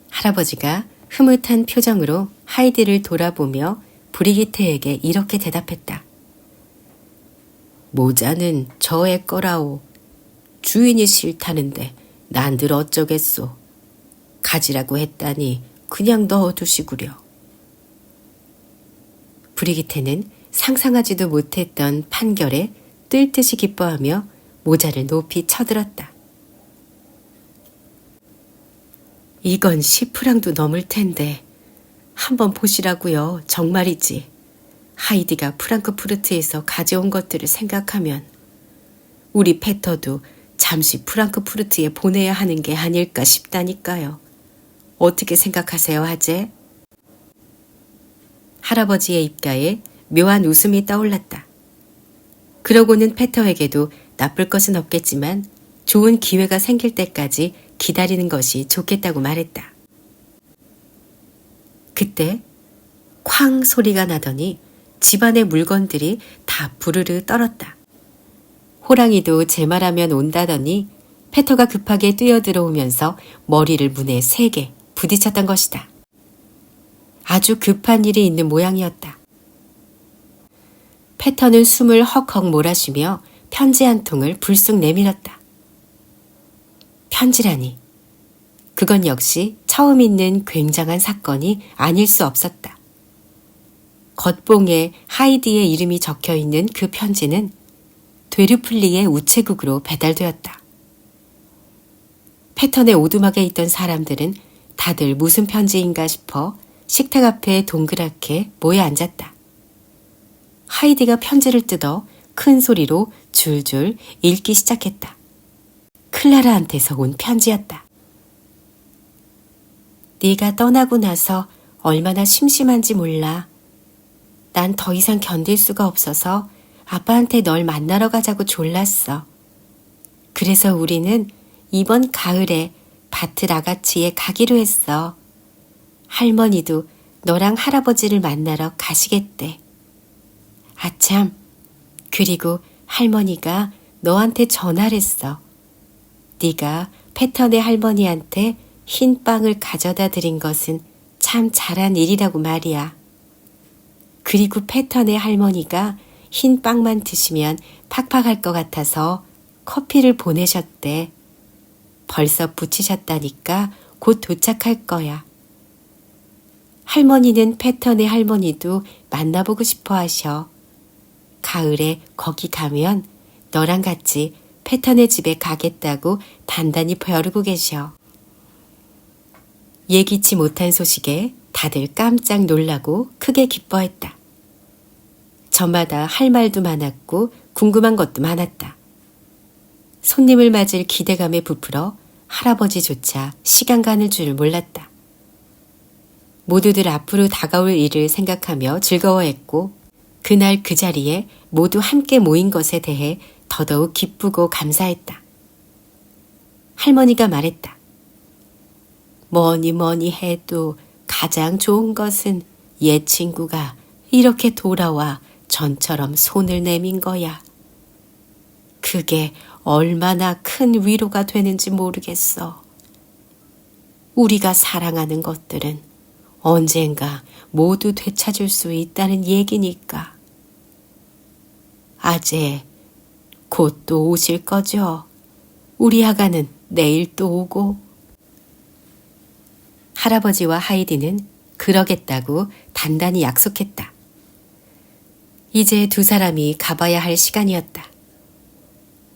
할아버지가 흐뭇한 표정으로 하이디를 돌아보며 브리기테에게 이렇게 대답했다. 모자는 저의 거라오. 주인이 싫다는데 난들 어쩌겠소. 가지라고 했다니 그냥 넣어두시구려. 브리기테는 상상하지도 못했던 판결에 뜰 듯이 기뻐하며 모자를 높이 쳐들었다. 이건 10프랑도 넘을 텐데 한번 보시라고요. 정말이지. 하이디가 프랑크푸르트에서 가져온 것들을 생각하면 우리 페터도 잠시 프랑크푸르트에 보내야 하는 게 아닐까 싶다니까요. 어떻게 생각하세요, 아재? 할아버지의 입가에 묘한 웃음이 떠올랐다. 그러고는 페터에게도 나쁠 것은 없겠지만 좋은 기회가 생길 때까지 기다리는 것이 좋겠다고 말했다. 그때 쾅 소리가 나더니 집안의 물건들이 다 부르르 떨었다. 호랑이도 제 말하면 온다더니 페터가 급하게 뛰어들어오면서 머리를 문에 3개 부딪혔던 것이다. 아주 급한 일이 있는 모양이었다. 페터는 숨을 헉헉 몰아쉬며 편지 한 통을 불쑥 내밀었다. 편지라니. 그건 역시 처음 있는 굉장한 사건이 아닐 수 없었다. 겉봉에 하이디의 이름이 적혀있는 그 편지는 되르플리의 우체국으로 배달되었다. 패턴의 오두막에 있던 사람들은 다들 무슨 편지인가 싶어 식탁 앞에 동그랗게 모여 앉았다. 하이디가 편지를 뜯어 큰 소리로 줄줄 읽기 시작했다. 클라라한테서 온 편지였다. 네가 떠나고 나서 얼마나 심심한지 몰라. 난 더 이상 견딜 수가 없어서 아빠한테 널 만나러 가자고 졸랐어. 그래서 우리는 이번 가을에 밭을 아가치에 가기로 했어. 할머니도 너랑 할아버지를 만나러 가시겠대. 아참, 그리고 할머니가 너한테 전화를 했어. 네가 패턴의 할머니한테 흰 빵을 가져다 드린 것은 참 잘한 일이라고 말이야. 그리고 패턴의 할머니가 흰 빵만 드시면 팍팍할 것 같아서 커피를 보내셨대. 벌써 붙이셨다니까 곧 도착할 거야. 할머니는 패턴의 할머니도 만나보고 싶어 하셔. 가을에 거기 가면 너랑 같이 패턴의 집에 가겠다고 단단히 벼르고 계셔. 예기치 못한 소식에 다들 깜짝 놀라고 크게 기뻐했다. 저마다 할 말도 많았고 궁금한 것도 많았다. 손님을 맞을 기대감에 부풀어 할아버지조차 시간 가는 줄 몰랐다. 모두들 앞으로 다가올 일을 생각하며 즐거워했고 그날 그 자리에 모두 함께 모인 것에 대해 더더욱 기쁘고 감사했다. 할머니가 말했다. 뭐니 해도 가장 좋은 것은 옛 친구가 이렇게 돌아와 전처럼 손을 내민 거야. 그게 얼마나 큰 위로가 되는지 모르겠어. 우리가 사랑하는 것들은 언젠가 모두 되찾을 수 있다는 얘기니까. 아재, 곧 또 오실 거죠? 우리 아가는 내일 또 오고. 할아버지와 하이디는 그러겠다고 단단히 약속했다. 이제 두 사람이 가봐야 할 시간이었다.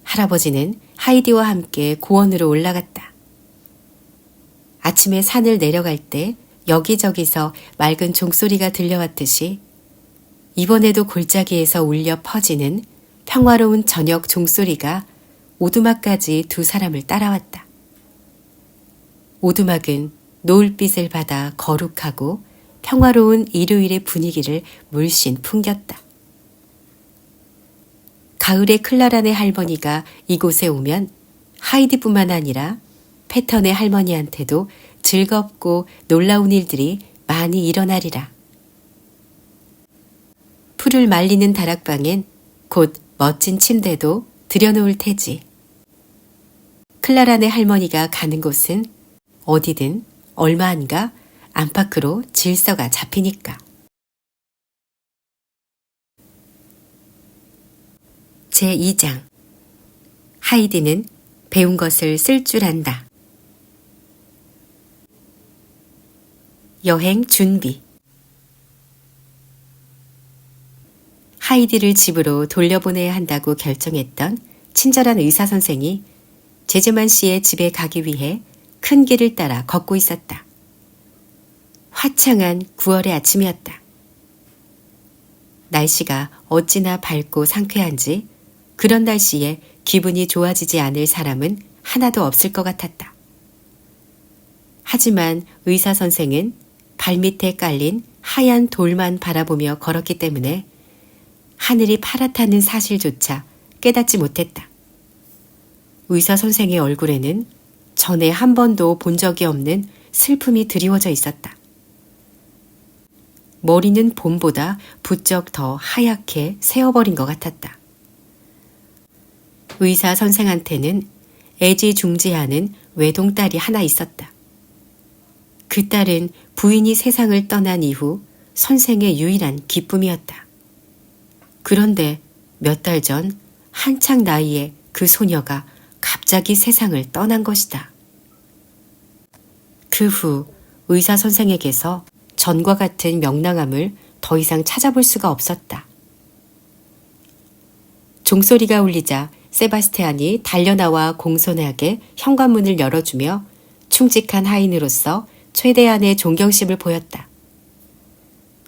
할아버지는 하이디와 함께 고원으로 올라갔다. 아침에 산을 내려갈 때 여기저기서 맑은 종소리가 들려왔듯이 이번에도 골짜기에서 울려 퍼지는 평화로운 저녁 종소리가 오두막까지 두 사람을 따라왔다. 오두막은 노을빛을 받아 거룩하고 평화로운 일요일의 분위기를 물씬 풍겼다. 가을에 클라라네 할머니가 이곳에 오면 하이디뿐만 아니라 패턴의 할머니한테도 즐겁고 놀라운 일들이 많이 일어나리라. 풀을 말리는 다락방엔 곧 멋진 침대도 들여놓을 테지. 클라라네 할머니가 가는 곳은 어디든 얼마 안가 안팎으로 질서가 잡히니까. 제2장 하이디는 배운 것을 쓸 줄 안다. 여행 준비. 하이디를 집으로 돌려보내야 한다고 결정했던 친절한 의사 선생이 제즈만 씨의 집에 가기 위해 큰 길을 따라 걷고 있었다. 화창한 9월의 아침이었다. 날씨가 어찌나 밝고 상쾌한지 그런 날씨에 기분이 좋아지지 않을 사람은 하나도 없을 것 같았다. 하지만 의사 선생은 발밑에 깔린 하얀 돌만 바라보며 걸었기 때문에 하늘이 파랗다는 사실조차 깨닫지 못했다. 의사 선생의 얼굴에는 전에 한 번도 본 적이 없는 슬픔이 드리워져 있었다. 머리는 봄보다 부쩍 더 하얗게 새어버린 것 같았다. 의사 선생한테는 애지중지하는 외동딸이 하나 있었다. 그 딸은 부인이 세상을 떠난 이후 선생의 유일한 기쁨이었다. 그런데 몇 달 전 한창 나이에 그 소녀가 갑자기 세상을 떠난 것이다. 그 후 의사 선생에게서 전과 같은 명랑함을 더 이상 찾아볼 수가 없었다. 종소리가 울리자 세바스티안이 달려나와 공손하게 현관문을 열어주며 충직한 하인으로서 최대한의 존경심을 보였다.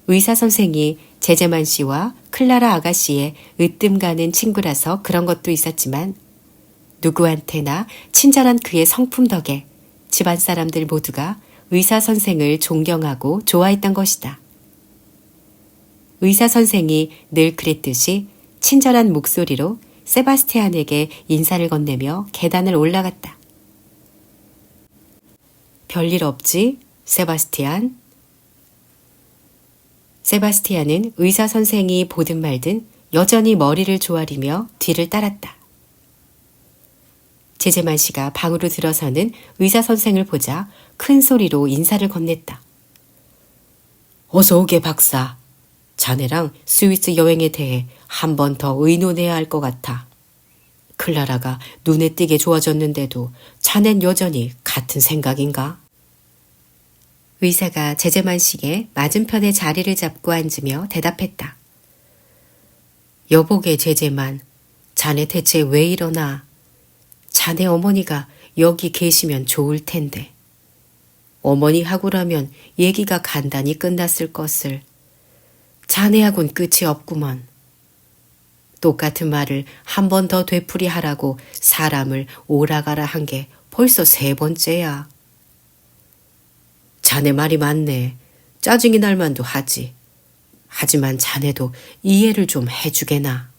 의사 선생이 제제만 씨와 클라라 아가씨의 으뜸 가는 친구라서 그런 것도 있었지만 누구한테나 친절한 그의 성품 덕에 집안 사람들 모두가 의사 선생을 존경하고 좋아했던 것이다. 의사 선생이 늘 그랬듯이 친절한 목소리로 세바스티안에게 인사를 건네며 계단을 올라갔다. 별일 없지, 세바스티안? 세바스티안은 의사 선생이 보든 말든 여전히 머리를 조아리며 뒤를 따랐다. 제제만 씨가 방으로 들어서는 의사 선생을 보자 큰 소리로 인사를 건넸다. 어서 오게 박사. 자네랑 스위스 여행에 대해 한 번 더 의논해야 할 것 같아. 클라라가 눈에 띄게 좋아졌는데도 자넨 여전히 같은 생각인가? 의사가 제재만 씨의 맞은편에 자리를 잡고 앉으며 대답했다. 여보게 제재만, 자네 대체 왜 이러나? 자네 어머니가 여기 계시면 좋을 텐데. 어머니하고라면 얘기가 간단히 끝났을 것을. 자네하고는 끝이 없구먼. 똑같은 말을 한 번 더 되풀이하라고 사람을 오라가라 한 게 벌써 3번째야. 자네 말이 맞네. 짜증이 날 만도 하지. 하지만 자네도 이해를 좀 해주게나.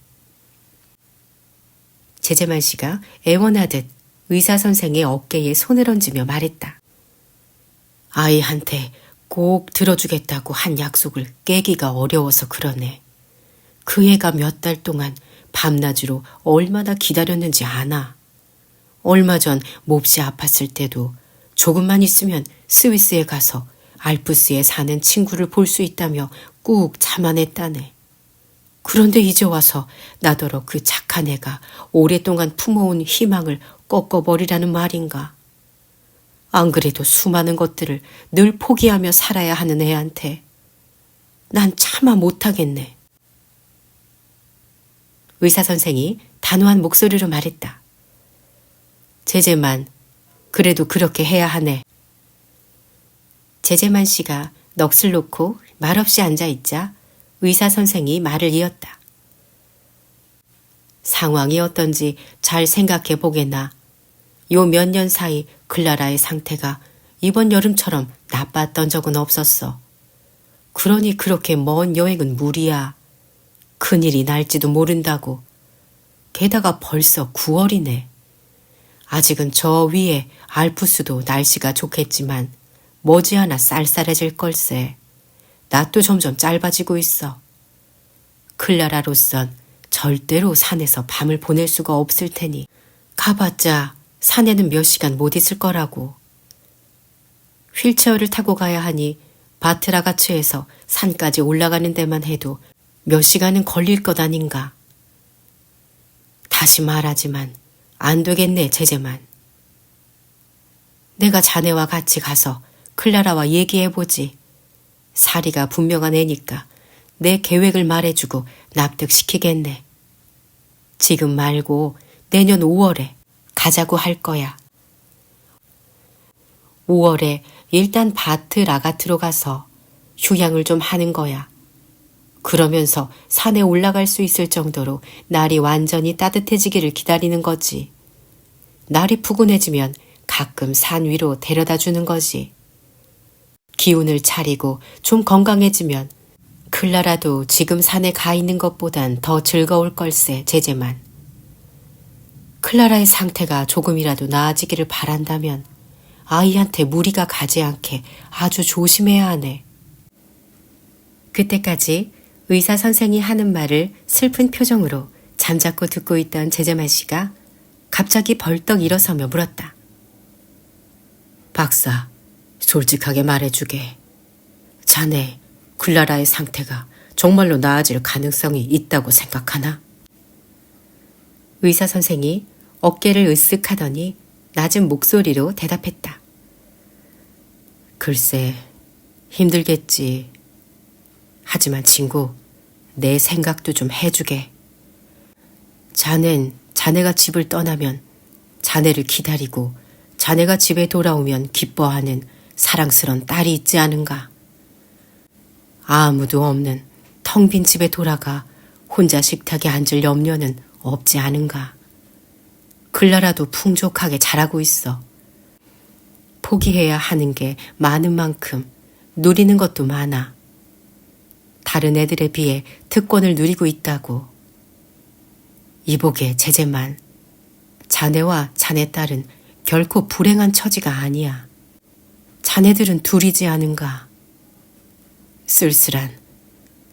제재만 씨가 애원하듯 의사 선생의 어깨에 손을 얹으며 말했다. 아이한테 꼭 들어주겠다고 한 약속을 깨기가 어려워서 그러네. 그 애가 몇 달 동안 밤낮으로 얼마나 기다렸는지 아나. 얼마 전 몹시 아팠을 때도 조금만 있으면 스위스에 가서 알프스에 사는 친구를 볼 수 있다며 꾹 자만했다네. 그런데 이제 와서 나더러 그 착한 애가 오랫동안 품어온 희망을 꺾어버리라는 말인가. 안 그래도 수많은 것들을 늘 포기하며 살아야 하는 애한테 난 차마 못하겠네. 의사 선생이 단호한 목소리로 말했다. 제재만, 그래도 그렇게 해야 하네. 제재만 씨가 넋을 놓고 말없이 앉아있자 의사 선생이 말을 이었다. 상황이 어떤지 잘 생각해 보게나. 요 몇 년 사이 클라라의 상태가 이번 여름처럼 나빴던 적은 없었어. 그러니 그렇게 먼 여행은 무리야. 큰일이 날지도 모른다고. 게다가 벌써 9월이네. 아직은 저 위에 알프스도 날씨가 좋겠지만 머지않아 쌀쌀해질 걸세. 낮도 점점 짧아지고 있어. 클라라로선 절대로 산에서 밤을 보낼 수가 없을 테니 가봤자 산에는 몇 시간 못 있을 거라고. 휠체어를 타고 가야 하니 바트라가츠에서 산까지 올라가는 데만 해도 몇 시간은 걸릴 것 아닌가. 다시 말하지만 안 되겠네, 제재만. 내가 자네와 같이 가서 클라라와 얘기해보지. 사리가 분명한 애니까 내 계획을 말해주고 납득시키겠네. 지금 말고 내년 5월에 가자고 할 거야. 5월에 일단 바트 라가트로 가서 휴양을 좀 하는 거야. 그러면서 산에 올라갈 수 있을 정도로 날이 완전히 따뜻해지기를 기다리는 거지. 날이 푸근해지면 가끔 산 위로 데려다 주는 거지. 기운을 차리고 좀 건강해지면 클라라도 지금 산에 가 있는 것보단 더 즐거울 걸세, 제재만. 클라라의 상태가 조금이라도 나아지기를 바란다면 아이한테 무리가 가지 않게 아주 조심해야 하네. 그때까지 의사 선생이 하는 말을 슬픈 표정으로 잠자코 듣고 있던 제재만 씨가 갑자기 벌떡 일어서며 물었다. 박사, 솔직하게 말해주게. 자네, 클라라의 상태가 정말로 나아질 가능성이 있다고 생각하나? 의사 선생이 어깨를 으쓱 하더니 낮은 목소리로 대답했다. 글쎄, 힘들겠지. 하지만 친구, 내 생각도 좀 해주게. 자넨 자네가 집을 떠나면 자네를 기다리고 자네가 집에 돌아오면 기뻐하는 사랑스런 딸이 있지 않은가. 아무도 없는 텅 빈 집에 돌아가 혼자 식탁에 앉을 염려는 없지 않은가. 클라라도 풍족하게 자라고 있어. 포기해야 하는 게 많은 만큼 누리는 것도 많아. 다른 애들에 비해 특권을 누리고 있다고. 이보게 제재만, 자네와 자네 딸은 결코 불행한 처지가 아니야. 자네들은 둘이지 않은가. 쓸쓸한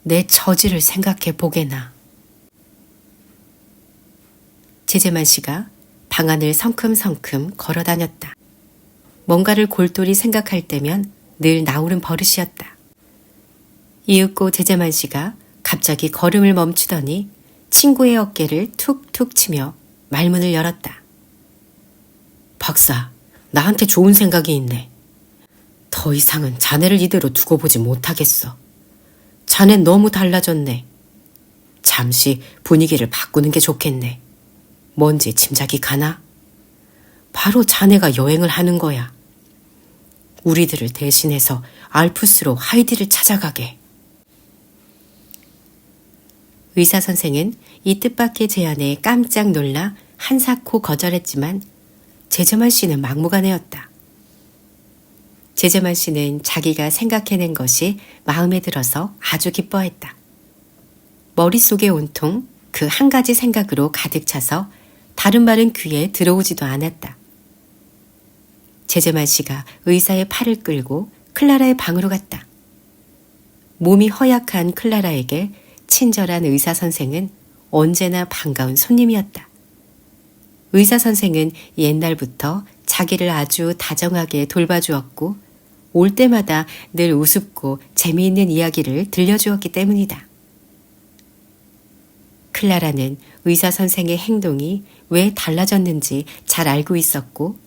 내 처지를 생각해 보게나. 제재만 씨가 방 안을 성큼성큼 걸어 다녔다. 뭔가를 골똘히 생각할 때면 늘 나오는 버릇이었다. 이윽고 제재만 씨가 갑자기 걸음을 멈추더니 친구의 어깨를 툭툭 치며 말문을 열었다. 박사, 나한테 좋은 생각이 있네. 더 이상은 자네를 이대로 두고 보지 못하겠어. 자넨 너무 달라졌네. 잠시 분위기를 바꾸는 게 좋겠네. 뭔지 짐작이 가나? 바로 자네가 여행을 하는 거야. 우리들을 대신해서 알프스로 하이디를 찾아가게. 의사 선생은 이 뜻밖의 제안에 깜짝 놀라 한사코 거절했지만 제재만 씨는 막무가내였다. 제재만 씨는 자기가 생각해낸 것이 마음에 들어서 아주 기뻐했다. 머릿속에 온통 그 한 가지 생각으로 가득 차서 다른 말은 귀에 들어오지도 않았다. 제재만 씨가 의사의 팔을 끌고 클라라의 방으로 갔다. 몸이 허약한 클라라에게 친절한 의사 선생은 언제나 반가운 손님이었다. 의사 선생은 옛날부터 자기를 아주 다정하게 돌봐주었고 올 때마다 늘 우습고 재미있는 이야기를 들려주었기 때문이다. 클라라는 의사 선생의 행동이 왜 달라졌는지 잘 알고 있었고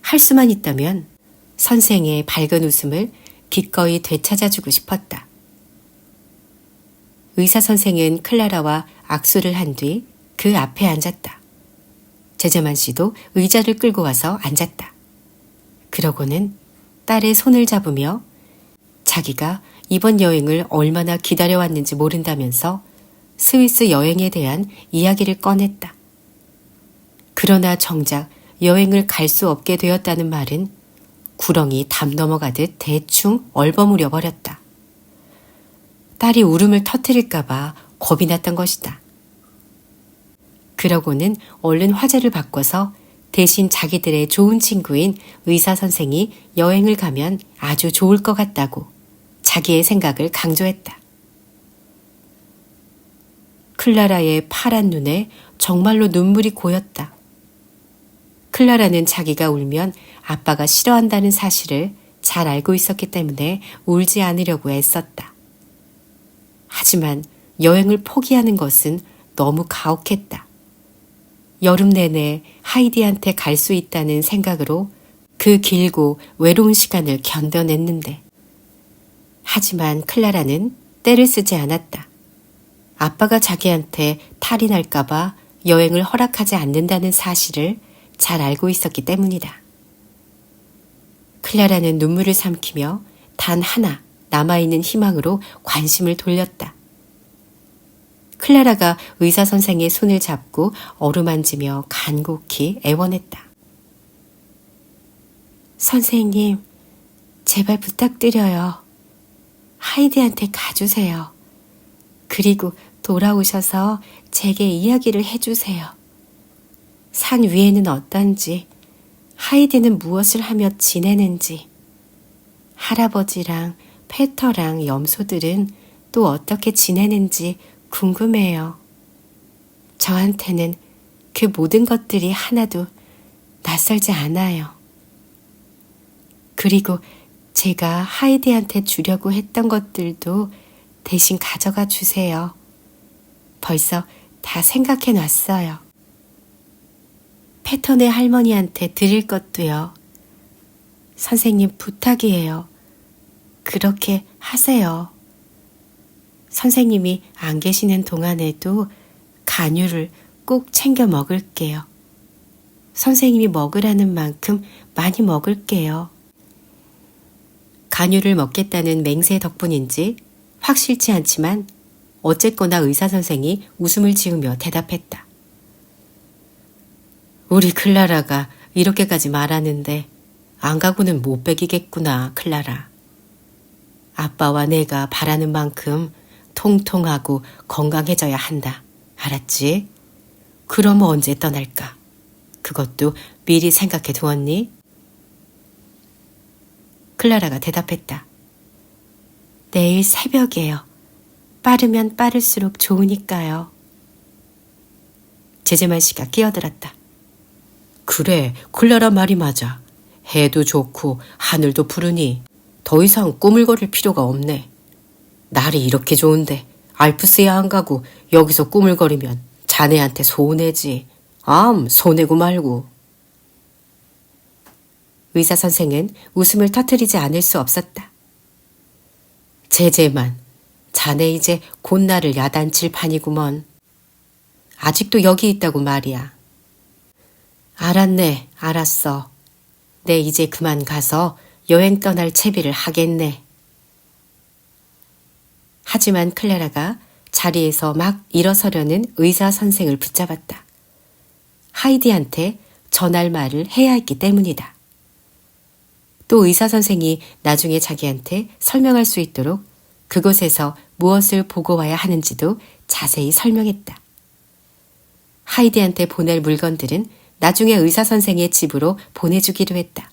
할 수만 있다면 선생의 밝은 웃음을 기꺼이 되찾아주고 싶었다. 의사 선생은 클라라와 악수를 한 뒤 그 앞에 앉았다. 제재만 씨도 의자를 끌고 와서 앉았다. 그러고는 딸의 손을 잡으며 자기가 이번 여행을 얼마나 기다려왔는지 모른다면서 스위스 여행에 대한 이야기를 꺼냈다. 그러나 정작 여행을 갈 수 없게 되었다는 말은 구렁이 담 넘어가듯 대충 얼버무려 버렸다. 딸이 울음을 터뜨릴까봐 겁이 났던 것이다. 그러고는 얼른 화제를 바꿔서 대신 자기들의 좋은 친구인 의사 선생이 여행을 가면 아주 좋을 것 같다고 자기의 생각을 강조했다. 클라라의 파란 눈에 정말로 눈물이 고였다. 클라라는 자기가 울면 아빠가 싫어한다는 사실을 잘 알고 있었기 때문에 울지 않으려고 애썼다. 하지만 여행을 포기하는 것은 너무 가혹했다. 여름 내내 하이디한테 갈 수 있다는 생각으로 그 길고 외로운 시간을 견뎌냈는데. 하지만 클라라는 떼를 쓰지 않았다. 아빠가 자기한테 탈이 날까봐 여행을 허락하지 않는다는 사실을 잘 알고 있었기 때문이다. 클라라는 눈물을 삼키며 단 하나 남아있는 희망으로 관심을 돌렸다. 클라라가 의사 선생의 손을 잡고 어루만지며 간곡히 애원했다. 선생님, 제발 부탁드려요. 하이디한테 가주세요. 그리고 돌아오셔서 제게 이야기를 해주세요. 산 위에는 어떤지, 하이디는 무엇을 하며 지내는지, 할아버지랑 페터랑 염소들은 또 어떻게 지내는지 궁금해요. 저한테는 그 모든 것들이 하나도 낯설지 않아요. 그리고 제가 하이디한테 주려고 했던 것들도 대신 가져가 주세요. 벌써 다 생각해 놨어요. 패턴의 할머니한테 드릴 것도요. 선생님 부탁이에요. 그렇게 하세요. 선생님이 안 계시는 동안에도 간유를 꼭 챙겨 먹을게요. 선생님이 먹으라는 만큼 많이 먹을게요. 간유를 먹겠다는 맹세 덕분인지 확실치 않지만 어쨌거나 의사 선생이 웃음을 지으며 대답했다. 우리 클라라가 이렇게까지 말하는데 안 가고는 못 베기겠구나, 클라라. 아빠와 내가 바라는 만큼 통통하고 건강해져야 한다. 알았지? 그럼 언제 떠날까? 그것도 미리 생각해 두었니? 클라라가 대답했다. 내일 새벽에요. 빠르면 빠를수록 좋으니까요. 제재만 씨가 끼어들었다. 그래, 클라라 말이 맞아. 해도 좋고 하늘도 푸르니 더 이상 꾸물거릴 필요가 없네. 날이 이렇게 좋은데 알프스에 안 가고 여기서 꾸물거리면 자네한테 손해지. 손해고 말고. 의사 선생은 웃음을 터뜨리지 않을 수 없었다. 제재만, 자네 이제 곧 나를 야단칠 판이구먼. 아직도 여기 있다고 말이야. 알았네, 알았어. 내 이제 그만 가서 여행 떠날 채비를 하겠네. 하지만 클라라가 자리에서 막 일어서려는 의사 선생을 붙잡았다. 하이디한테 전할 말을 해야 했기 때문이다. 또 의사 선생이 나중에 자기한테 설명할 수 있도록 그곳에서 무엇을 보고 와야 하는지도 자세히 설명했다. 하이디한테 보낼 물건들은 나중에 의사 선생의 집으로 보내주기로 했다.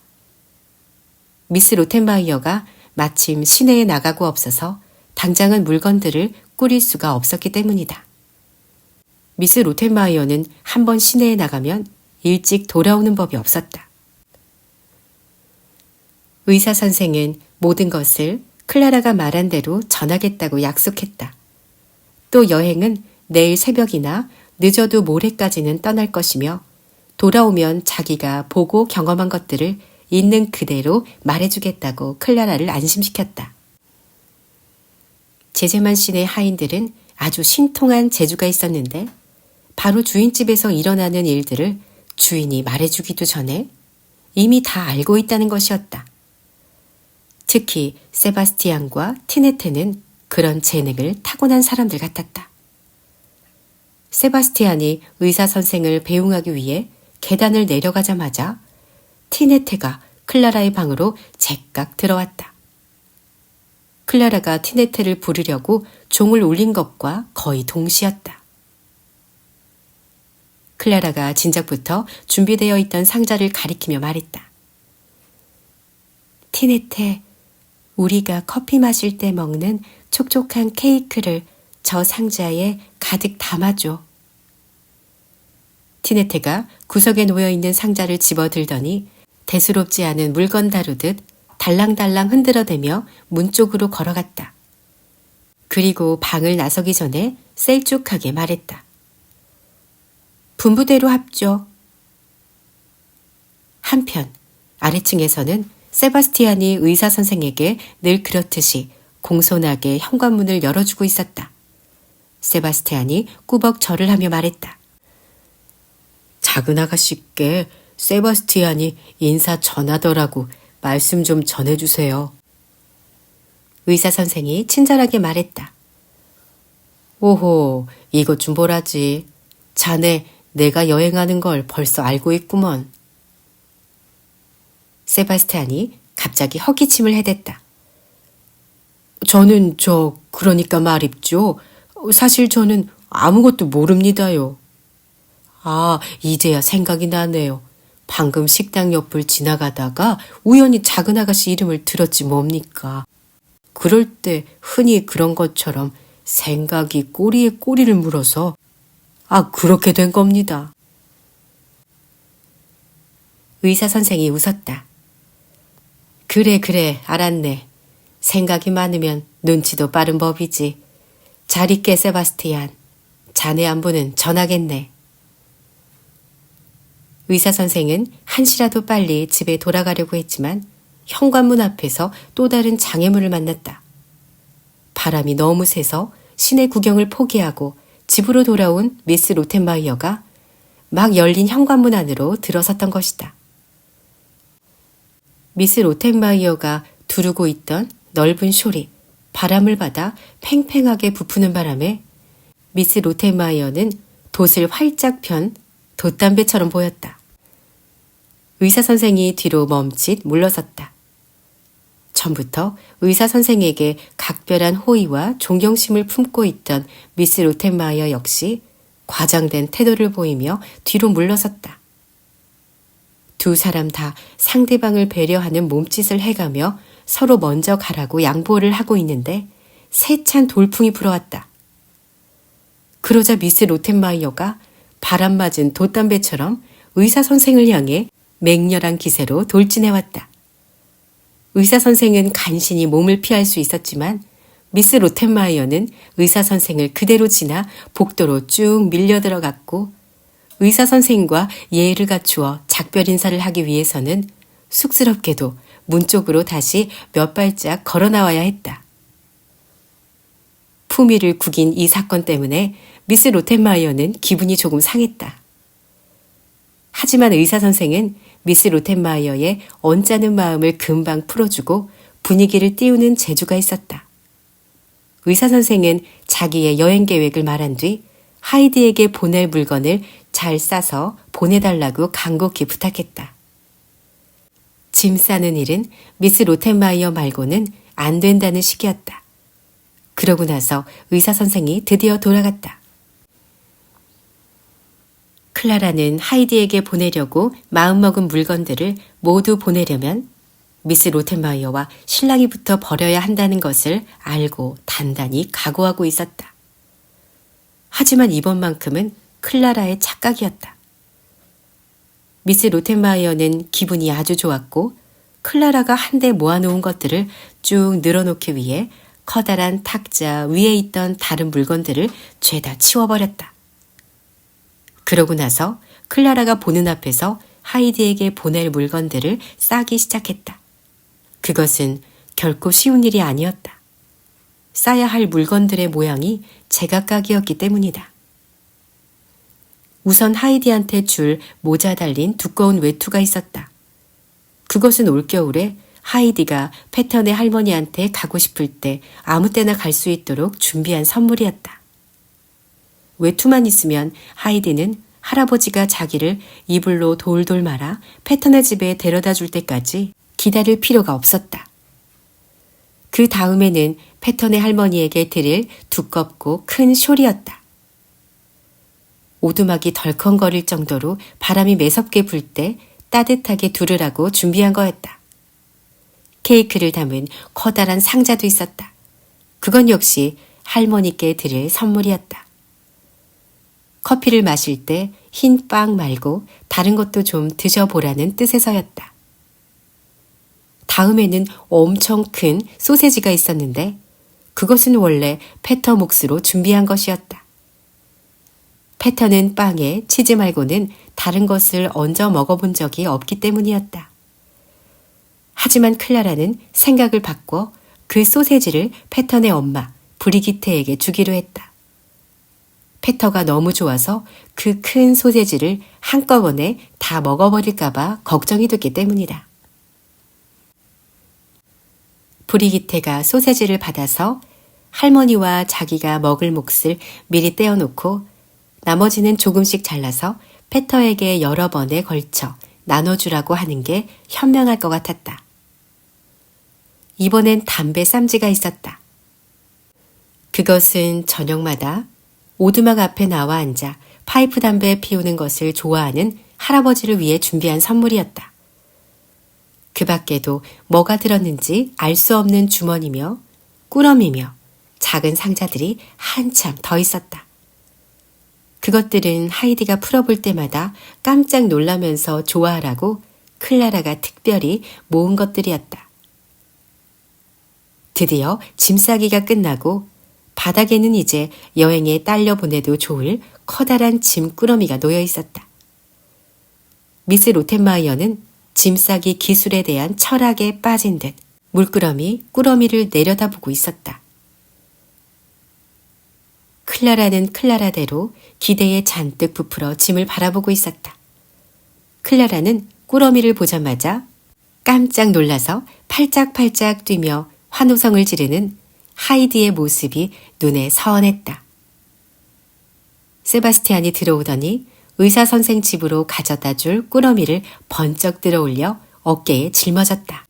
미스 로텐바이어가 마침 시내에 나가고 없어서 당장은 물건들을 꾸릴 수가 없었기 때문이다. 미스 로텐바이어는 한번 시내에 나가면 일찍 돌아오는 법이 없었다. 의사 선생은 모든 것을 클라라가 말한 대로 전하겠다고 약속했다. 또 여행은 내일 새벽이나 늦어도 모레까지는 떠날 것이며 돌아오면 자기가 보고 경험한 것들을 있는 그대로 말해주겠다고 클라라를 안심시켰다. 제재만 씨네 하인들은 아주 신통한 재주가 있었는데 바로 주인집에서 일어나는 일들을 주인이 말해주기도 전에 이미 다 알고 있다는 것이었다. 특히 세바스티안과 티네테는 그런 재능을 타고난 사람들 같았다. 세바스티안이 의사 선생을 배웅하기 위해 계단을 내려가자마자 티네테가 클라라의 방으로 제깍 들어왔다. 클라라가 티네테를 부르려고 종을 울린 것과 거의 동시였다. 클라라가 진작부터 준비되어 있던 상자를 가리키며 말했다. 티네테, 우리가 커피 마실 때 먹는 촉촉한 케이크를 저 상자에 가득 담아줘. 티네테가 구석에 놓여있는 상자를 집어들더니 대수롭지 않은 물건 다루듯 달랑달랑 흔들어대며 문 쪽으로 걸어갔다. 그리고 방을 나서기 전에 셀쭉하게 말했다. 분부대로 합죠. 한편 아래층에서는 세바스티안이 의사 선생에게 늘 그렇듯이 공손하게 현관문을 열어주고 있었다. 세바스티안이 꾸벅 절을 하며 말했다. 작은 아가씨께 세바스티안이 인사 전하더라고 말씀 좀 전해주세요. 의사 선생이 친절하게 말했다. 오호, 이것 좀 보라지. 자네 내가 여행하는 걸 벌써 알고 있구먼. 세바스티안이 갑자기 헛기침을 해댔다. 저는 그러니까 말입죠. 사실 저는 아무것도 모릅니다요. 아, 이제야 생각이 나네요. 방금 식당 옆을 지나가다가 우연히 작은 아가씨 이름을 들었지 뭡니까. 그럴 때 흔히 그런 것처럼 생각이 꼬리에 꼬리를 물어서 그렇게 된 겁니다. 의사 선생이 웃었다. 그래, 알았네. 생각이 많으면 눈치도 빠른 법이지. 잘 있게 세바스티안. 자네 안부는 전하겠네. 의사 선생은 한시라도 빨리 집에 돌아가려고 했지만 현관문 앞에서 또 다른 장애물을 만났다. 바람이 너무 세서 시내 구경을 포기하고 집으로 돌아온 미스 로텐바이어가 막 열린 현관문 안으로 들어섰던 것이다. 미스 로텐바이어가 두르고 있던 넓은 숄이 바람을 받아 팽팽하게 부푸는 바람에 미스 로텐바이어는 돛을 활짝 편 돛담배처럼 보였다. 의사 선생이 뒤로 멈칫 물러섰다. 전부터 의사 선생에게 각별한 호의와 존경심을 품고 있던 미스 로텐바이어 역시 과장된 태도를 보이며 뒤로 물러섰다. 두 사람 다 상대방을 배려하는 몸짓을 해가며 서로 먼저 가라고 양보를 하고 있는데 세찬 돌풍이 불어왔다. 그러자 미스 로텐바이어가 바람 맞은 돛담배처럼 의사 선생을 향해 맹렬한 기세로 돌진해왔다. 의사 선생은 간신히 몸을 피할 수 있었지만 미스 로텐바이어는 의사 선생을 그대로 지나 복도로 쭉 밀려 들어갔고 의사 선생과 예의를 갖추어 작별 인사를 하기 위해서는 쑥스럽게도 문 쪽으로 다시 몇 발짝 걸어 나와야 했다. 품위를 구긴 이 사건 때문에 미스 로텐마이어는 기분이 조금 상했다. 하지만 의사 선생은 미스 로텐마이어의 언짢은 마음을 금방 풀어주고 분위기를 띄우는 재주가 있었다. 의사 선생은 자기의 여행 계획을 말한 뒤 하이디에게 보낼 물건을 잘 싸서 보내달라고 간곡히 부탁했다. 짐 싸는 일은 미스 로텐마이어 말고는 안 된다는 식이었다. 그러고 나서 의사 선생이 드디어 돌아갔다. 클라라는 하이디에게 보내려고 마음먹은 물건들을 모두 보내려면 미스 로텐마이어와 실랑이부터 벌여야 한다는 것을 알고 단단히 각오하고 있었다. 하지만 이번만큼은 클라라의 착각이었다. 미스 로텐마이어는 기분이 아주 좋았고 클라라가 한데 모아놓은 것들을 쭉 늘어놓기 위해 커다란 탁자 위에 있던 다른 물건들을 죄다 치워버렸다. 그러고 나서 클라라가 보는 앞에서 하이디에게 보낼 물건들을 싸기 시작했다. 그것은 결코 쉬운 일이 아니었다. 싸야 할 물건들의 모양이 제각각이었기 때문이다. 우선 하이디한테 줄 모자 달린 두꺼운 외투가 있었다. 그것은 올겨울에 하이디가 패턴의 할머니한테 가고 싶을 때 아무 때나 갈 수 있도록 준비한 선물이었다. 외투만 있으면 하이디는 할아버지가 자기를 이불로 돌돌 말아 패턴의 집에 데려다 줄 때까지 기다릴 필요가 없었다. 그 다음에는 패턴의 할머니에게 드릴 두껍고 큰 숄이었다. 오두막이 덜컹거릴 정도로 바람이 매섭게 불 때 따뜻하게 두르라고 준비한 거였다. 케이크를 담은 커다란 상자도 있었다. 그건 역시 할머니께 드릴 선물이었다. 커피를 마실 때 흰 빵 말고 다른 것도 좀 드셔보라는 뜻에서였다. 다음에는 엄청 큰 소세지가 있었는데 그것은 원래 패터 몫으로 준비한 것이었다. 패터는 빵에 치즈 말고는 다른 것을 얹어 먹어본 적이 없기 때문이었다. 하지만 클라라는 생각을 바꿔 그 소세지를 패턴의 엄마 브리기테에게 주기로 했다. 패터가 너무 좋아서 그 큰 소세지를 한꺼번에 다 먹어버릴까봐 걱정이 됐기 때문이다. 브리기테가 소세지를 받아서 할머니와 자기가 먹을 몫을 미리 떼어놓고 나머지는 조금씩 잘라서 패터에게 여러 번에 걸쳐 나눠주라고 하는 게 현명할 것 같았다. 이번엔 담배 쌈지가 있었다. 그것은 저녁마다 오두막 앞에 나와 앉아 파이프 담배 피우는 것을 좋아하는 할아버지를 위해 준비한 선물이었다. 그 밖에도 뭐가 들었는지 알 수 없는 주머니며 꾸러미며 작은 상자들이 한참 더 있었다. 그것들은 하이디가 풀어볼 때마다 깜짝 놀라면서 좋아하라고 클라라가 특별히 모은 것들이었다. 드디어 짐 싸기가 끝나고 바닥에는 이제 여행에 딸려 보내도 좋을 커다란 짐꾸러미가 놓여 있었다. 미스 로텐마이어는 짐 싸기 기술에 대한 철학에 빠진 듯 물끄러미 꾸러미를 내려다보고 있었다. 클라라는 클라라대로 기대에 잔뜩 부풀어 짐을 바라보고 있었다. 클라라는 꾸러미를 보자마자 깜짝 놀라서 팔짝팔짝 뛰며 환호성을 지르는 하이디의 모습이 눈에 선했다. 세바스티안이 들어오더니 의사 선생 집으로 가져다 줄 꾸러미를 번쩍 들어올려 어깨에 짊어졌다.